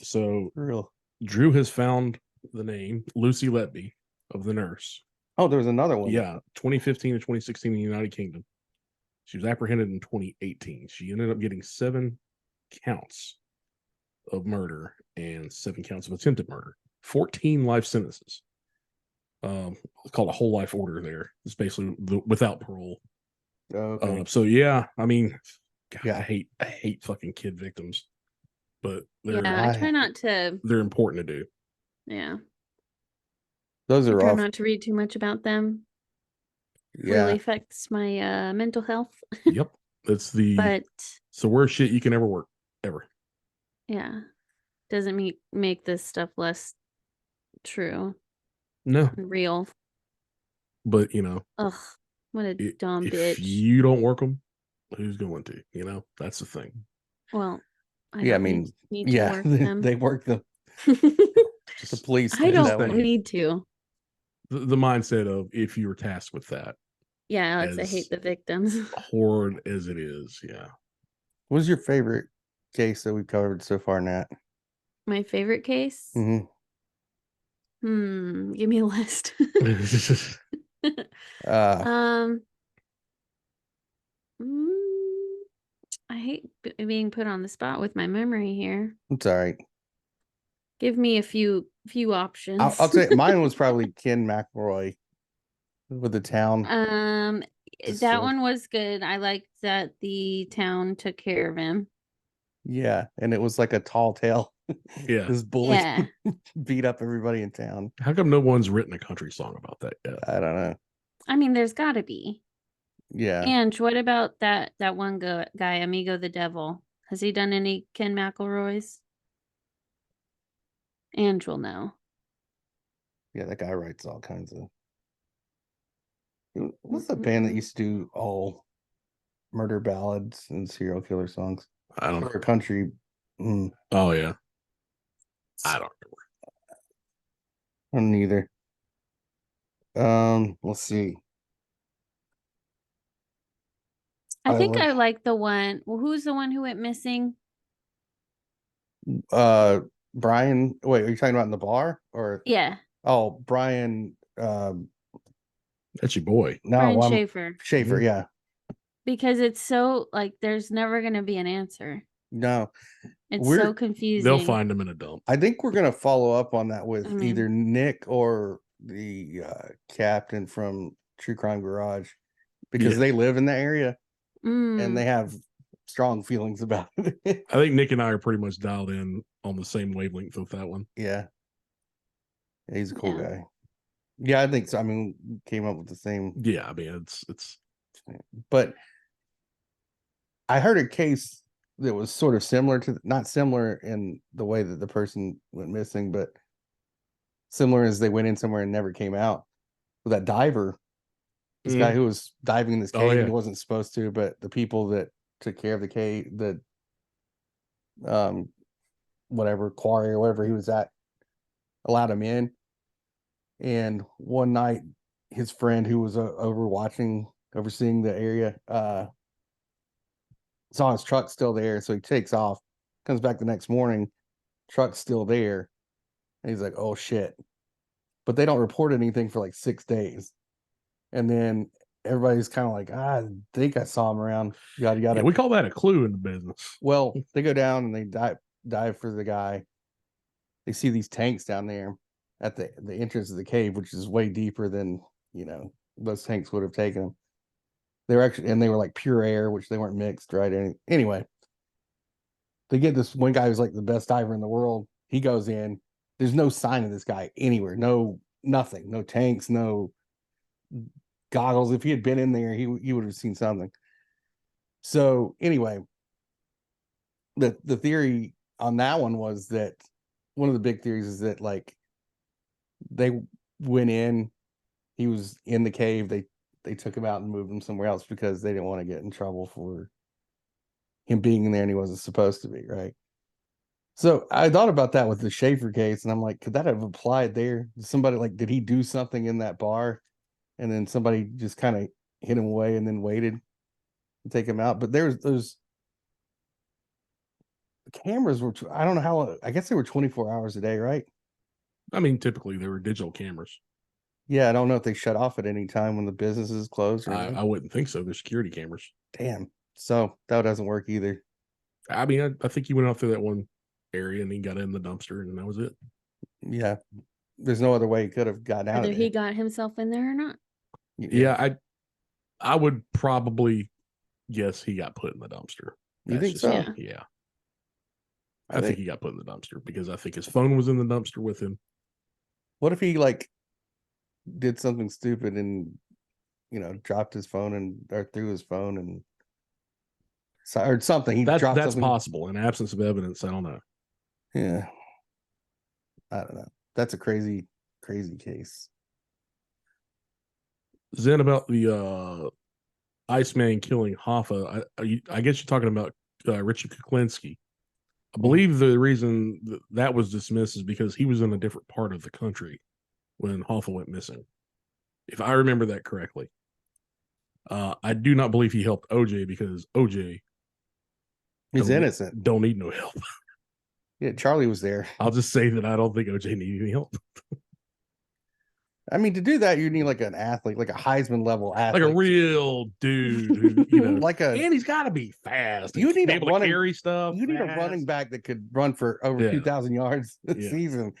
So real. Drew has found the name Lucy Letby of the nurse. Oh, there was another one. Yeah, 2015 and 2016 in the United Kingdom. She was apprehended in 2018. She ended up getting 7 counts of murder and 7 counts of attempted murder. 14 life sentences. It's called a whole life order there. It's basically without parole. Okay. So yeah, I mean, God, Yeah. I hate fucking kid victims, but Yeah, I try not to. they're important to do. Yeah, Those I are try rough. not to read too much about them. Yeah. Really affects my mental health. Yep, it's the But it's the worst shit you can ever work ever. yeah, doesn't make this stuff less true No, and real. but Ugh, what a dumb if bitch. you don't work them, who's going to? That's the thing. Well, I Yeah, I don't mean, need to yeah, work them. they work them. Just The police. I did that don't one. need to. the mindset of if you were tasked with that, Yeah, Alex, I as hate the victims. horrid as it is, yeah. What was your favorite case that we've covered so far, Nat? My favorite case? Mm-hmm. Give me a list. Mm, I hate being put on the spot with my memory here. It's all right. Give me a few options. I'll tell you, mine was probably Ken McElroy with the town. That one was good. I liked that the town took care of him. Yeah, and it was like a tall tale. Yeah. This bully Yeah. beat up everybody in town. How come no one's written a country song about that yet? I don't know. I mean, there's got to be. Yeah. And what about that one guy, Amigo the Devil? Has he done any Ken McElroy's? Ange will know. Yeah, that guy writes all kinds of. What's the band that used to do all murder ballads and serial killer songs? I don't know. Or country. Oh yeah. I don't remember. Neither. Let's see. I think I like the one. Well, who's the one who went missing? Brian. Wait, are you talking about in the bar or? Yeah. Oh, Brian. That's your boy. No, Brian Schaefer. Schaefer, yeah. Because it's so there's never gonna be an answer. No. It's so confusing. They'll find him in a dump. I think we're gonna follow up on that with I mean- either Nick or the captain from True Crime Garage because Yeah. they live in the area and Mm. they have strong feelings about it. I think Nick and I are pretty much dialed in on the same wavelength with that one. Yeah. He's a cool Yeah. guy. Yeah, I think so. I mean, we came up with the same, Yeah, I mean it's but I heard a case that was sort of similar to, not similar in the way that the person went missing, but similar as they went in somewhere and never came out. With that diver, this guy who was diving in this Oh, cave and yeah. he wasn't supposed to, but the people that took care of the cave, the whatever quarry or whatever he was at, allowed him in. And one night, his friend who was overseeing the area, saw his truck still there, so he takes off, comes back the next morning, truck's still there, and he's like, "Oh shit!" But they don't report anything for like 6 days, and then everybody's kind of like, "I think I saw him around." Yada yada. Yeah, we call that a clue in the business. Well, they go down and they dive for the guy. They see these tanks down there at the entrance of the cave, which is way deeper than those tanks would have taken them. They were like pure air, which they weren't mixed, right? Anyway, they get this one guy who's like the best diver in the world. He goes in. There's no sign of this guy anywhere. No, nothing. No tanks. No goggles. If he had been in there, he would have seen something. So anyway, the theory on that one was that one of the big theories is that like they went in, he was in the cave. They took him out and moved him somewhere else because they didn't want to get in trouble for him being in there and he wasn't supposed to be, right? So I thought about that with the Schaefer case, and I'm like, could that have applied there? Somebody like, did he do something in that bar, and then somebody just kind of hit him away and then waited to take him out? But there's those cameras were, I don't know how, I guess they were 24 hours a day, right? I mean, typically they were digital cameras. Yeah, I don't know if they shut off at any time when the business is closed or anything. I wouldn't think so. They're security cameras. Damn. So that doesn't work either. I mean, I think he went off through that one area and he got in the dumpster and that was it. Yeah. There's no other way he could have gotten out Whether of he there. got himself in there or not. Yeah, I would probably guess he got put in the dumpster. You think just so? Yeah. Yeah. I think he got put in the dumpster because I think his phone was in the dumpster with him. What if he like did something stupid and dropped his phone or threw his phone and or something? He dropped That's something. possible. In absence of evidence, I don't know. Yeah. I don't know. That's a crazy case. Zen, about the Iceman killing Hoffa, I guess you're talking about Richard Kuklinski. I believe the reason that was dismissed is because he was in a different part of the country when Hoffa went missing. If I remember that correctly. I do not believe he helped OJ because OJ He's innocent. Don't need no help. Yeah, Charlie was there. I'll just say that I don't think OJ needed any help. I mean, to do that, you need like an athlete, like a Heisman level athlete, Like a real dude who, and he's got to be fast. You need be able to carry stuff. You need a running back that could run for over 2,000 yards this season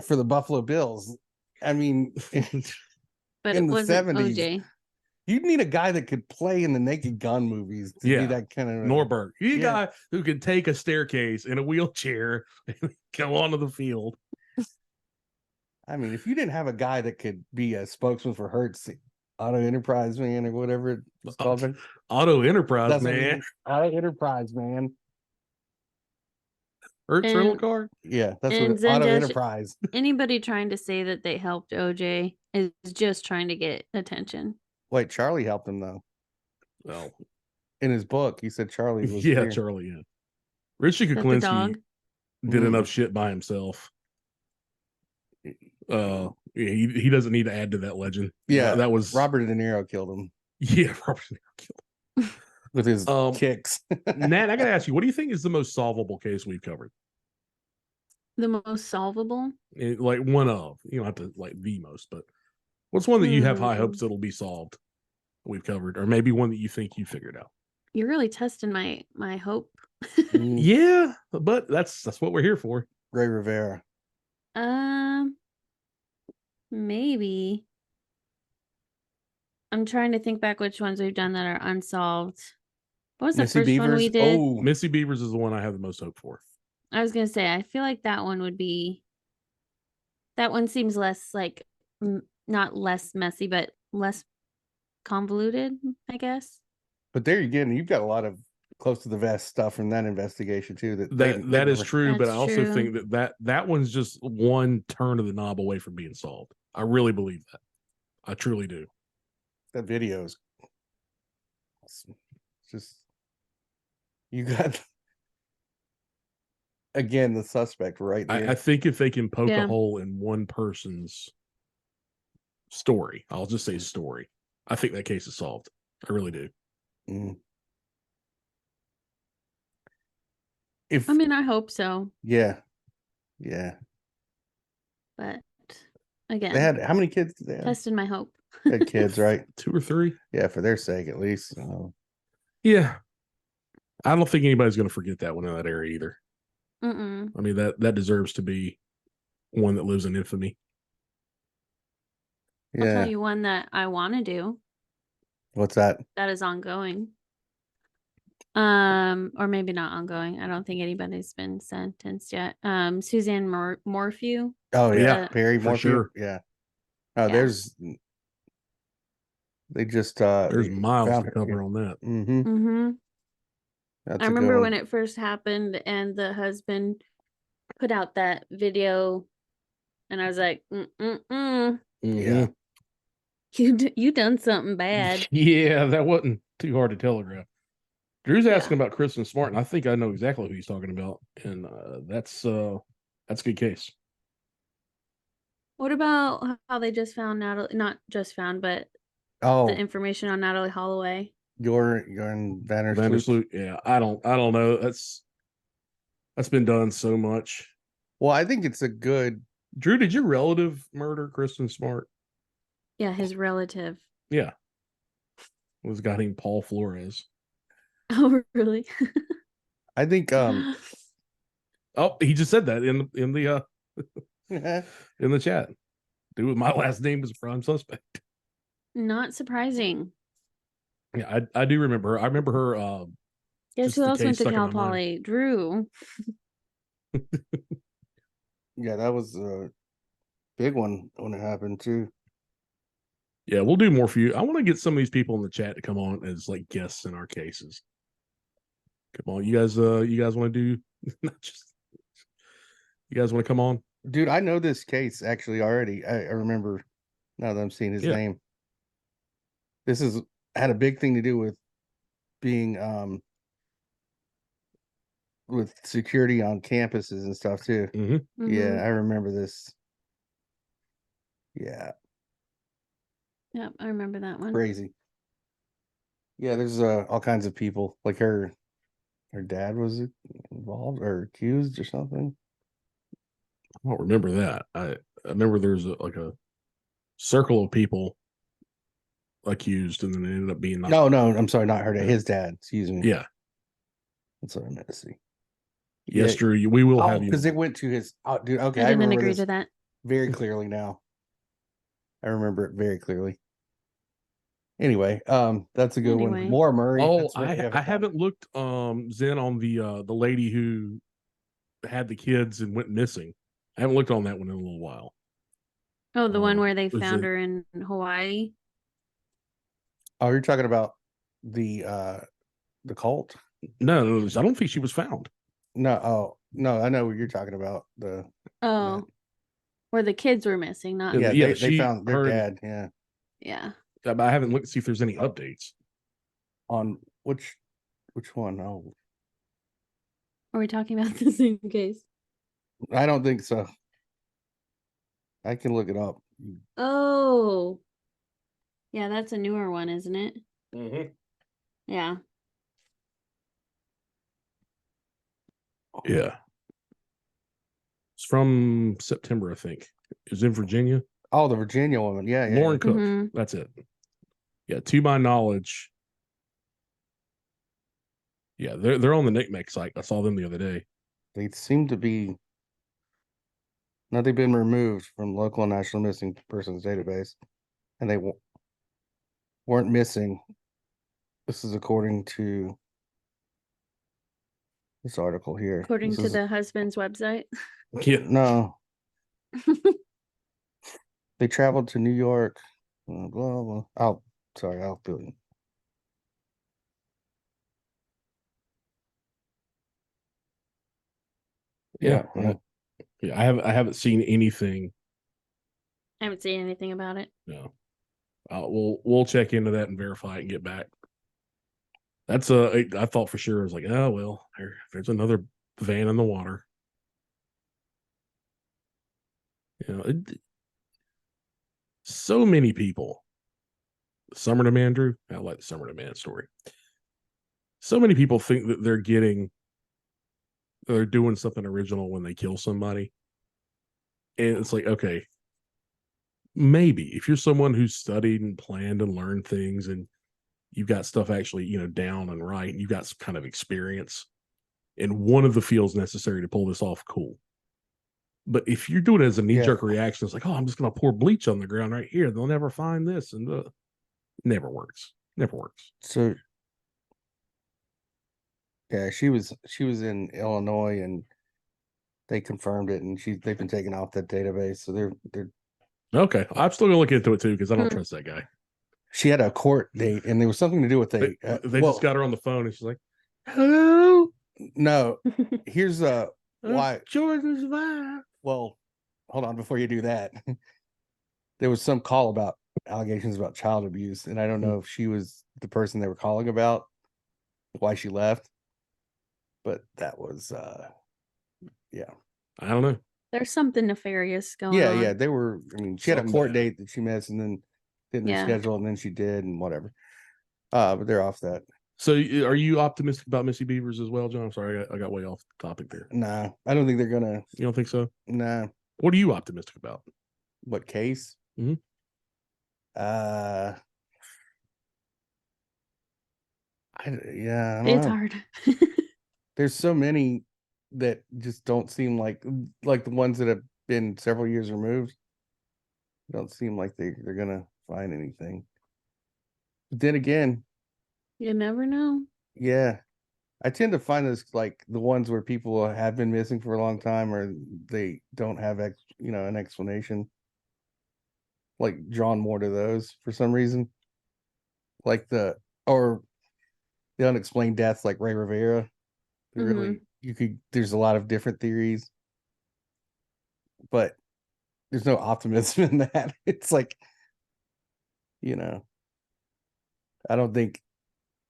for the Buffalo Bills. I mean, but in it the wasn't 70s, OJ. You'd need a guy that could play in the Naked Gun movies to be that kind of Norberg. You need a guy who can take a staircase in a wheelchair and go onto the field. I mean, if you didn't have a guy that could be a spokesman for Hertz Auto Enterprise Man or whatever it's called, Auto Enterprise Man. Auto Enterprise Man. Hertz rental car? Yeah, that's what Auto Enterprise. Anybody trying to say that they helped OJ is just trying to get attention. Wait, Charlie helped him though. Well, in his book, he said Charlie was Charlie, yeah. Richard Kuklinski did enough shit by himself. He doesn't need to add to that legend. Yeah, that was Robert De Niro killed him. Yeah, Robert De Niro killed him with his kicks. Nat, I gotta ask you, what do you think is the most solvable case we've covered? The most solvable? Like one of, you don't have to like the most, but what's one that you have high hopes it'll be solved? We've covered, or maybe one that you think you figured out. You're really testing my hope. Yeah, but that's what we're here for. Ray Rivera. Maybe. I'm trying to think back which ones we've done that are unsolved. What was the first one we did? Oh, Missy Beavers is the one I have the most hope for. I was gonna say, I feel like that one would be. That one seems less like, not less messy, but less convoluted, I guess. But there again, you've got a lot of close to the vest stuff from that investigation too. They That is never- true, but I That's also true. think that one's just one turn of the knob away from being solved. I really believe that. I truly do. That videos. It's just you got again the suspect right there. I think if they can poke Yeah. a hole in one person's story, I'll just say story, I think that case is solved. I really do. Mm. If I mean, I hope so, yeah, but they again, had how many kids did they have? testing my hope. They had kids, right? 2 or 3. Yeah, for their sake at least. Yeah. I don't think anybody's going to forget that one in that area either. Mm-mm. I mean, that deserves to be one that lives in infamy. I'll Yeah. tell you one that I want to do What's that? that is ongoing. Or maybe not ongoing. I don't think anybody's been sentenced yet. Suzanne Morphew. Oh yeah, Yeah, Perry for Morphew. sure. Yeah. Oh, Yeah. there's they just There's miles found to her, cover yeah. on that. Mm-hmm. Mm-hmm. That's I a good remember one. when it first happened and the husband put out that video and I was like, Yeah. Mhm. you done something bad. Yeah, that wasn't too hard to telegraph. Drew's Yeah. asking about Kristen Smart, and I think I know exactly who he's talking about, and that's a good case. What about how they just found Natalie, not just found, but Oh, the information on Natalie Holloway? you're in Vandersloot. Vandersloot, yeah, I don't know. That's been done so much. Well, I think it's a good. Drew, did your relative murder Kristen Smart? Yeah, his relative. Yeah, it was a guy named Paul Flores. Oh, really? I think Oh, he just said that in the in the chat. Dude with my last name is a prime suspect. Not surprising. Yeah, I do remember her. I remember her. Guess Just who the else went case to stuck in Cal my mind. Poly? Drew. yeah, that was a big one when it happened too. Yeah, we'll do more for you. I want to get some of these people in the chat to come on as like guests in our cases. Come on, you guys want to do not just you guys want to come on? Dude, I know this case actually already. I remember now that I'm seeing his Yeah. name. This is had a big thing to do with being with security on campuses and stuff too. Mm-hmm. Yeah, Mhm. I remember this. Yeah, Yep, I remember that one. crazy. Yeah, there's all kinds of people. Like her dad was involved or accused or something. I don't remember that. I remember there's a circle of people accused, and then it ended up being not. No, I'm sorry, not her dad. Yeah. His dad. Excuse me. Yeah. That's what I meant to see. Yes, Yeah. Drew. We will Oh, have you. because it on. went to his. Oh, dude. Okay, I I didn't remember agree this to that. very clearly now. I remember it very clearly. Anyway, that's a good Anyway. one. Laura Murray. Oh, that's what I haven't looked Zen on the lady who had the kids and went missing. I haven't looked on that one in a little while. Oh, the one where they was found it- her in Hawaii. Oh, you're talking about the cult? No, I don't think she was found. No, no, I know what you're talking about. Oh, where the kids were missing, not Yeah, Yeah, they she- found their her dad. and- Yeah, yeah. But I haven't looked to see if there's any updates. on which one? Oh, Are we talking about the same case? I don't think so. I can look it up. Oh, yeah, that's a newer one, isn't it? Mm-hmm. Yeah. Yeah, it's from September, I think. It was in Virginia. Oh, the Virginia woman. Yeah, yeah. Lauren Cook. Mhm. That's it. Yeah, to my knowledge. Yeah, they're on the NCMEC site. I saw them the other day. They seem to be. Now they've been removed from local and national missing persons database, and they weren't missing. This is according to this article here. According This to is- the husband's website. Yeah, no, they traveled to New York. Blah blah. I'll fill you. Yeah, yeah. yeah. I haven't seen anything. I haven't seen anything about it. No, we'll check into that and verify it and get back. That's I thought for sure. I was like, oh well, there's another van in the water. You know, so many people. Summer Demand, Drew. I like the Summer Demand story. So many people think that they're doing something original when they kill somebody, and it's like, okay, maybe if you're someone who's studied and planned and learned things, and you've got stuff actually, down and right, and you've got some kind of experience in one of the fields necessary to pull this off, cool. But if you're doing it as a knee jerk reaction, it's like, oh, I'm just going to pour bleach on the ground right here. They'll never find this. And never works. Never works. So, yeah, she was in Illinois, and they confirmed it, and they've been taken off that database. So they're okay. I'm still going to look into it too, because I don't trust that guy. She had a court date, and there was something to do with they just got her on the phone, and she's like, hello. No, here's why Jordan's wife. Well, hold on before you do that. There was some call about allegations about child abuse, and I don't know if she was the person they were calling about, why she left. But that was yeah. I don't know. There's something nefarious going on. Yeah, they were, I mean, she had a court date that she missed and then didn't reschedule, and then she did, and whatever. But they're off that. So are you optimistic about Missy Beavers as well, John? I'm sorry, I got way off topic there. Nah, I don't think they're gonna. You don't think so? Nah. What are you optimistic about? What case? Mm-hmm. I don't It's know. hard. There's so many that just don't seem like the ones that have been several years removed. Don't seem like they're gonna find anything. But then again, You never know. yeah, I tend to find this like the ones where people have been missing for a long time, or they don't have an explanation. Like drawn more to those for some reason, like the unexplained deaths, like Ray Rivera. Really, there's a lot of different theories, but there's no optimism in that. It's like, I don't think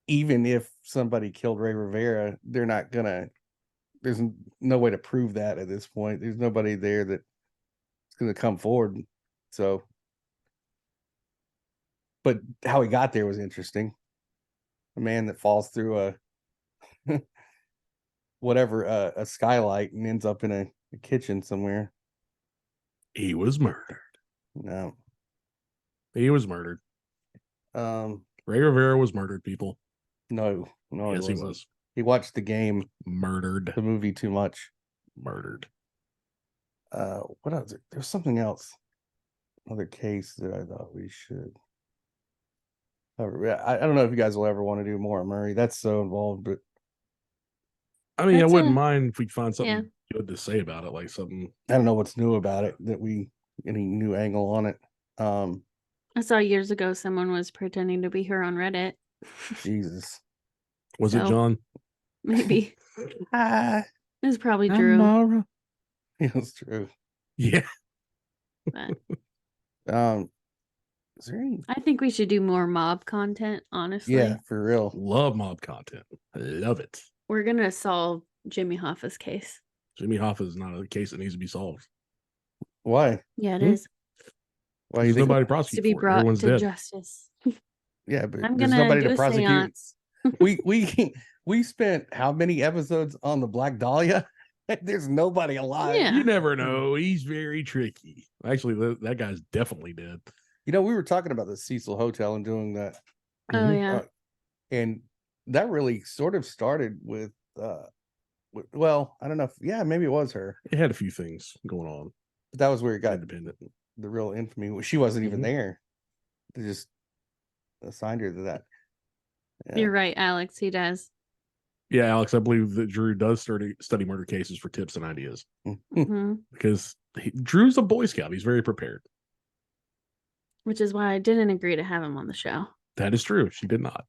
even if somebody killed Ray Rivera, they're not gonna. There's no way to prove that at this point. There's nobody there that's gonna come forward. So, but how he got there was interesting. A man that falls through a a skylight and ends up in a kitchen somewhere. He was murdered. No, he was murdered. Ray Rivera was murdered, people. No, yes, he was. He watched The Game. Murdered. The movie too much. Murdered. What else? There's something else. Another case that I thought we should. I don't know if you guys will ever want to do more on Murray. That's so involved, but I mean, I wouldn't mind if we find something good to say about it, like something. I don't know what's new about it any new angle on it. I saw years ago someone was pretending to be her on Reddit. Jesus. Was it John? Maybe. It's probably Drew. Drew. Yeah, it's true. Yeah. But, is there any... I think we should do more mob content, honestly. Yeah, for real. Love mob content. I love it. We're gonna solve Jimmy Hoffa's case. Jimmy Hoffa is not a case that needs to be solved. Why? Yeah, it is. Why you nobody to prosecute be for brought Everyone's to dead. justice. Yeah, but I'm there's gonna nobody do to a prosecute. seance. We spent how many episodes on the Black Dahlia? There's nobody alive. Yeah. You never know. He's very tricky. Actually, that guy's definitely dead. We were talking about the Cecil Hotel and doing that. Oh yeah. And that really sort of started with well, I don't know if maybe it was her. It had a few things going on. But that was where it got independent. The real infamy. She wasn't even there. They just assigned her to that. Yeah. You're right, Alex. He does. Yeah, Alex, I believe that Drew does study murder cases for tips and ideas. Because Drew's a Boy Scout. He's very prepared. Which is why I didn't agree to have him on the show. That is true. She did not.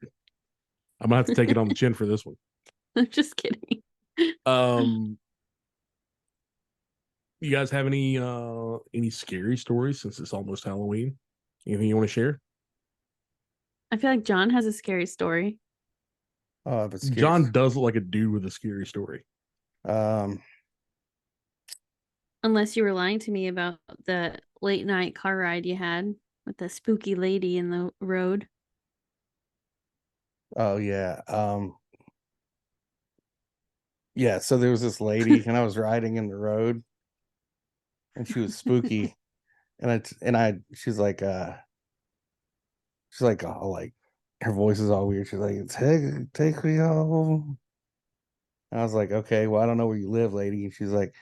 I'm going to have to take it on the chin for this one. I'm just kidding. You guys have any scary stories since it's almost Halloween? Anything you want to share? I feel like John has a scary story. Oh, but John does look like a dude with a scary story. Unless you were lying to me about the late night car ride you had with the spooky lady in the road. Oh yeah. Yeah, so there was this lady and I was riding in the road and she was spooky. She's like, oh, like her voice is all weird. She's like, take me home. And I was like, okay, well, I don't know where you live, lady. And she's like,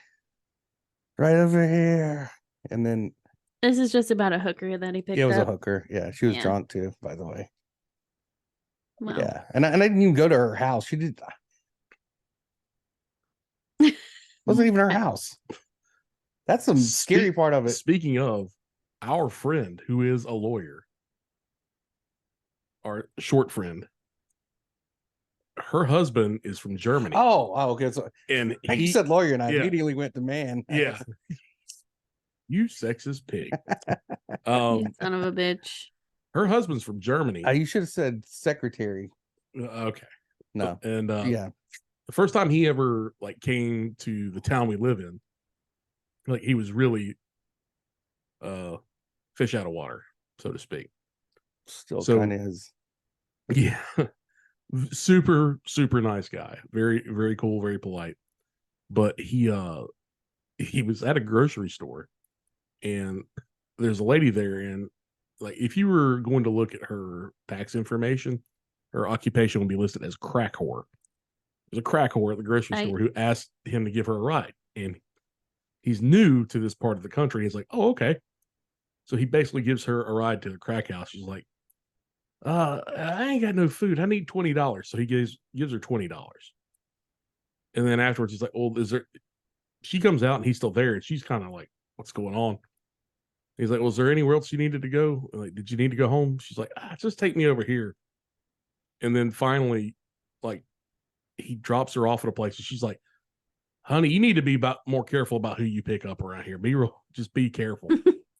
right over here. And then This is just about a hooker that he picked it was a up. hooker. Yeah, she was Yeah. drunk too, by the way. Wow. Yeah. And I didn't even go to her house. She did wasn't even her house. That's the scary part of it. Speaking of, our friend who is a lawyer, our short friend, her husband is from Germany. Oh, okay. So And he said lawyer, and I yeah. immediately went to man. Yeah. You sexist pig. You son of a bitch. Her husband's from Germany. You should have said secretary. Okay. No. And Yeah. the first time he ever like came to the town we live in, like he was really fish out of water, so to speak. Still So- kind of is. Yeah. Super, super nice guy. Very, very cool, very polite. But he was at a grocery store and there's a lady there, and like if you were going to look at her tax information, her occupation would be listed as crack whore. There's a crack whore at the grocery Right. store who asked him to give her a ride, and he's new to this part of the country. He's like, oh, okay. So he basically gives her a ride to the crack house. She's like, I ain't got no food. I need $20. So he gives her $20. And then afterwards, he's like, oh, is there? She comes out and he's still there, and she's kind of like, what's going on? He's like, well, is there anywhere else you needed to go? Like, did you need to go home? She's like, just take me over here. And then finally, like, he drops her off at a place, and she's like, honey, you need to be more careful about who you pick up around here. Just be careful.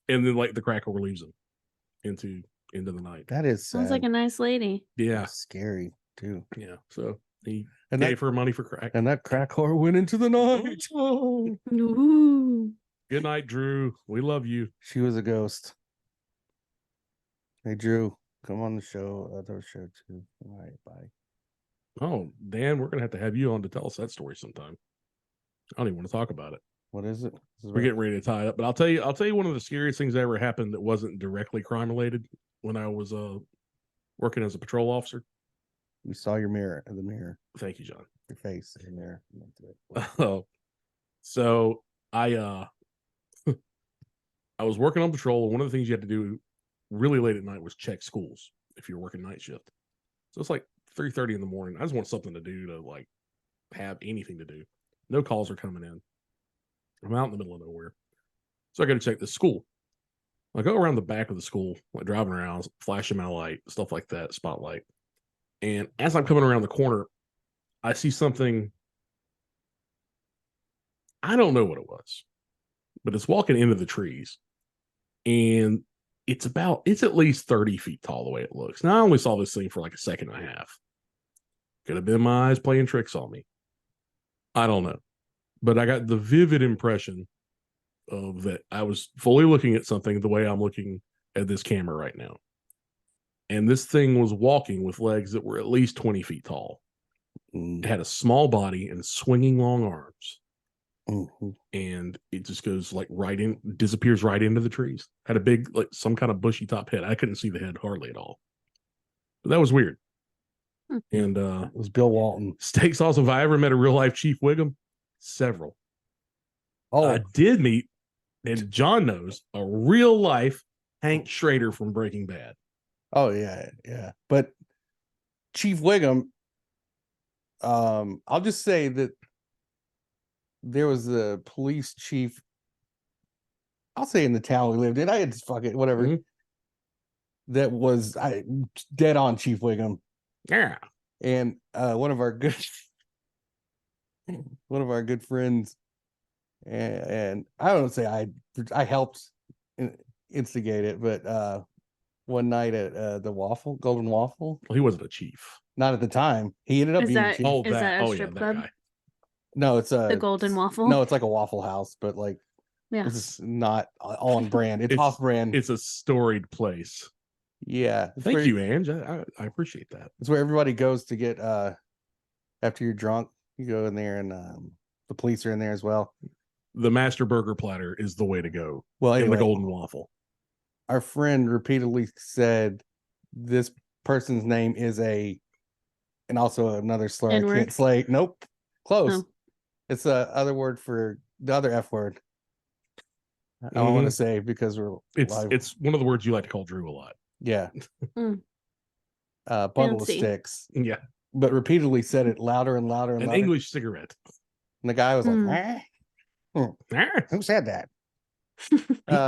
And then like the cracker leaves him into the night. That is sad. Sounds like a nice lady. Yeah. That's scary too. Yeah. So he And gave her money for crack. and that crack whore went into the night. Oh. Ooh. Good night, Drew. We love you. She was a ghost. Hey Drew, come on the show. Other show too. All right, bye. Oh, Dan, we're gonna have to have you on to tell us that story sometime. I don't even want to talk about it. What is it? We're getting ready to tie it up, but I'll tell you one of the scariest things that ever happened that wasn't directly crime related when I was working as a patrol officer. You saw your mirror in the mirror. Thank you, John. Your face in the mirror. Oh, so I I was working on patrol, and one of the things you had to do really late at night was check schools if you're working night shift. So it's like 3:30 in the morning. I just want something to do to like have anything to do. No calls are coming in. I'm out in the middle of nowhere. So I got to check the school. I go around the back of the school, like driving around, flashing my light, stuff like that, spotlight. And as I'm coming around the corner, I see something. I don't know what it was, but it's walking into the trees. And it's at least 30 feet tall the way it looks. Now, I only saw this thing for like a second and a half. Could have been my eyes playing tricks on me. I don't know. But I got the vivid impression of that I was fully looking at something the way I'm looking at this camera right now. And this thing was walking with legs that were at least 20 feet tall. It had a small body and swinging long arms. Mm-hmm. And it just goes like disappears right into the trees. Had a big, like some kind of bushy top head. I couldn't see the head hardly at all. But that was weird. And It was Bill Walton. Steak Sauce, if I ever met a real life Chief Wiggum, several. Oh, I did meet, and John knows, a real life Hank Schrader from Breaking Bad. oh yeah. But Chief Wiggum, I'll just say that there was a police chief, I'll say in the town we lived in. I had fuck it, whatever. Mhm. That was dead on Chief Wiggum. Yeah. And one of our good friends and I don't say I helped instigate it, but one night at the Golden Waffle, Well, he wasn't a chief. not at the time. He ended up Is being that- chief. Oh, Is that a oh yeah, strip that club? guy. No, it's The Golden Waffle? No, it's like a Waffle House, but like Yeah. this is not on brand. It's off brand. It's a storied place. Yeah. It's Thank where, you, Ange. I appreciate that. It's where everybody goes to get after you're drunk. You go in there, and the police are in there as well. The Master Burger Platter is the way to go Well, in anyway, the Golden Waffle. our friend repeatedly said this person's name is and also another slur. I N-word? can't say. Nope. Close. Oh. It's a other word for the other F word. I don't want to say because we're live. It's one of the words you like to call Drew a lot. Yeah. Mm. Bundle Fancy. of sticks. Yeah, But repeatedly said it louder and louder and an louder. English cigarette. And the guy was Hmm. like, Ah, who said that? he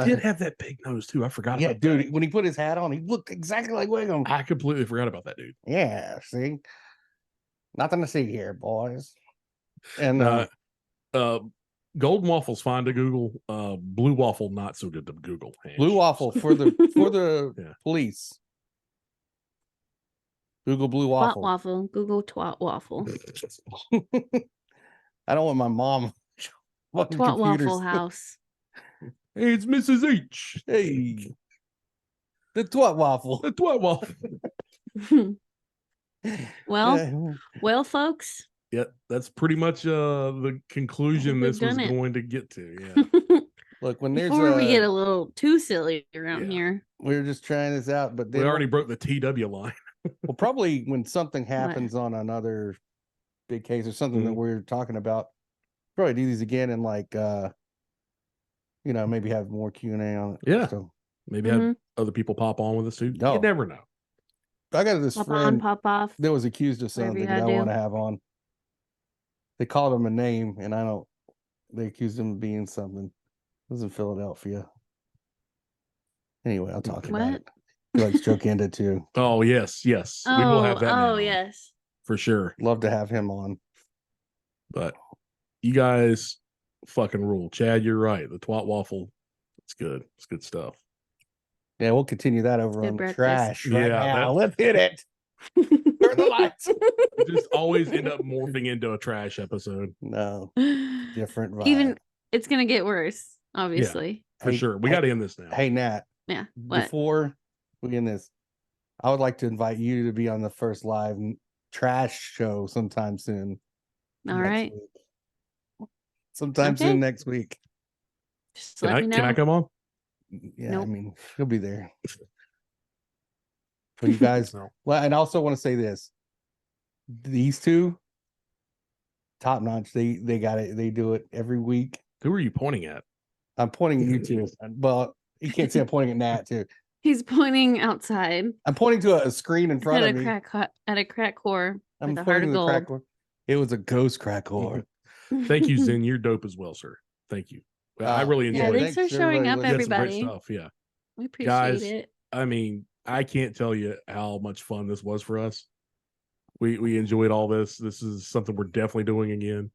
did have that big nose too. I forgot Yeah, about dude, that. when he put his hat on, he looked exactly like Wiggum. I completely forgot about that dude. Yeah, see? Nothing to see here, boys. And Golden Waffle's fine to Google. Blue Waffle not so good to Google. Ange. Blue Waffle for the Yeah. police. Google Blue Twat Waffle. waffle. Google twat waffle. I don't want my mom fucking Twat computers. waffle house. Hey, it's Mrs. H. Hey, the twat waffle. The Twat Waffle. Well, Yeah. well, folks. Yeah, that's pretty much the conclusion We've this was done it. going to get to. Yeah. Look, when there's Before we get a little too silly around Yeah. here. we were just trying this out, but We then already broke the TW line. well, probably when something happens on another big case or something that Mhm. we're talking about, probably do these again and like maybe have more Q&A on it. Yeah. So Maybe Mhm. have other people pop on with us too. No. You never know. I got this Pop on, friend pop off. that was accused of Whatever you something that I gotta want do. to have on. They called him a name, and they accused him of being something. It was in Philadelphia. Anyway, I'll talk about What? it. He likes Joe Kenda too. Oh yes, yes. We will have that man Oh, on, yes. for sure. Love to have him on. But you guys fucking rule. Chad, you're right. The Twat Waffle, it's good. It's good stuff. Yeah, we'll continue that over Good on breakfast. trash right Yeah, now. that- Let's hit it. Turn the lights. We just always end up morphing into a trash episode No, different vibe. Even it's gonna get worse, obviously. for Hey, sure. We hey- got to end this now. Hey, Nat, Yeah. What? before we end this, I would like to invite you to be on the first live trash show sometime soon. All next right. week. Sometime Okay. soon next week. Just Can let I me know. can I come on? Yeah, I Nope. mean, he'll be there. But you guys, No. well, and I also want to say this: these two, top notch. They got it. They do it every week. Who are you pointing at? I'm pointing at you two. Well, you can't see I'm pointing at Nat too. He's pointing outside I'm pointing to a screen in front at of a me. at a crack whore I'm with a heart pointing of to the gold. crack whore. It was a ghost crack whore. Thank you, Zen. You're dope as well, sir. Thank you. I really yeah, enjoyed Yeah, it. thanks for showing up, everybody. You had some great everybody. stuff. Yeah. We appreciate Guys, it. I mean, I can't tell you how much fun this was for us. We enjoyed all this. This is something we're definitely doing again.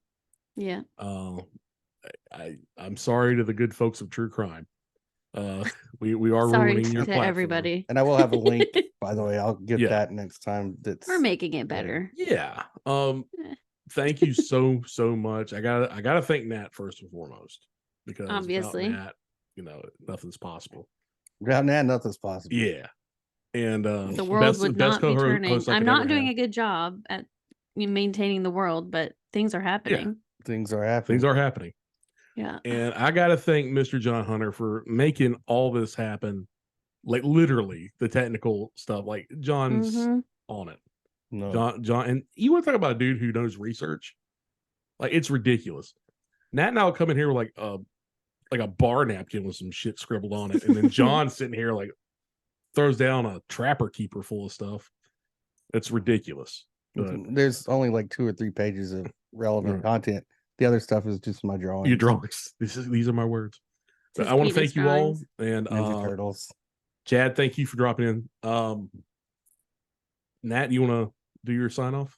Yeah. I'm sorry to the good folks of True Crime. We are Sorry ruining your to platform. everybody. And I will have a link, by the way. I'll get Yeah. that next time. That's We're making it better. Yeah. Eh. Thank you so much. I gotta thank Nat first and foremost, because without Obviously. Nat, nothing's possible. without that, nothing's possible. Yeah. And The world would not be turning. co-host I I'm could not ever doing have. a good job at maintaining the world, but things are happening. Things are happening. Things are happening. Yeah. And I gotta thank Mr. John Hunter for making all this happen. Like literally the technical stuff. Like John's Mhm. on it. No. John, and you want to talk about a dude who knows research? Like it's ridiculous. Nat and I will come in here with like a bar napkin with some shit scribbled on it, and then John sitting here like throws down a trapper keeper full of stuff. It's ridiculous. But There's only like 2 or 3 pages of relevant Right. content. The other stuff is just my drawings. your drawings. These are my words. But Just I want to penis thank you all, drawings. and Ninja Turtles. Chad, thank you for dropping in. Nat, you want to do your sign off?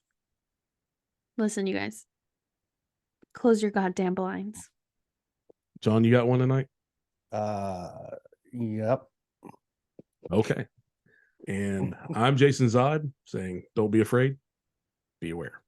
Listen, you guys. Close your goddamn blinds. John, you got one tonight? Yep. Okay. And I'm Jason Zod saying, don't be afraid, be aware.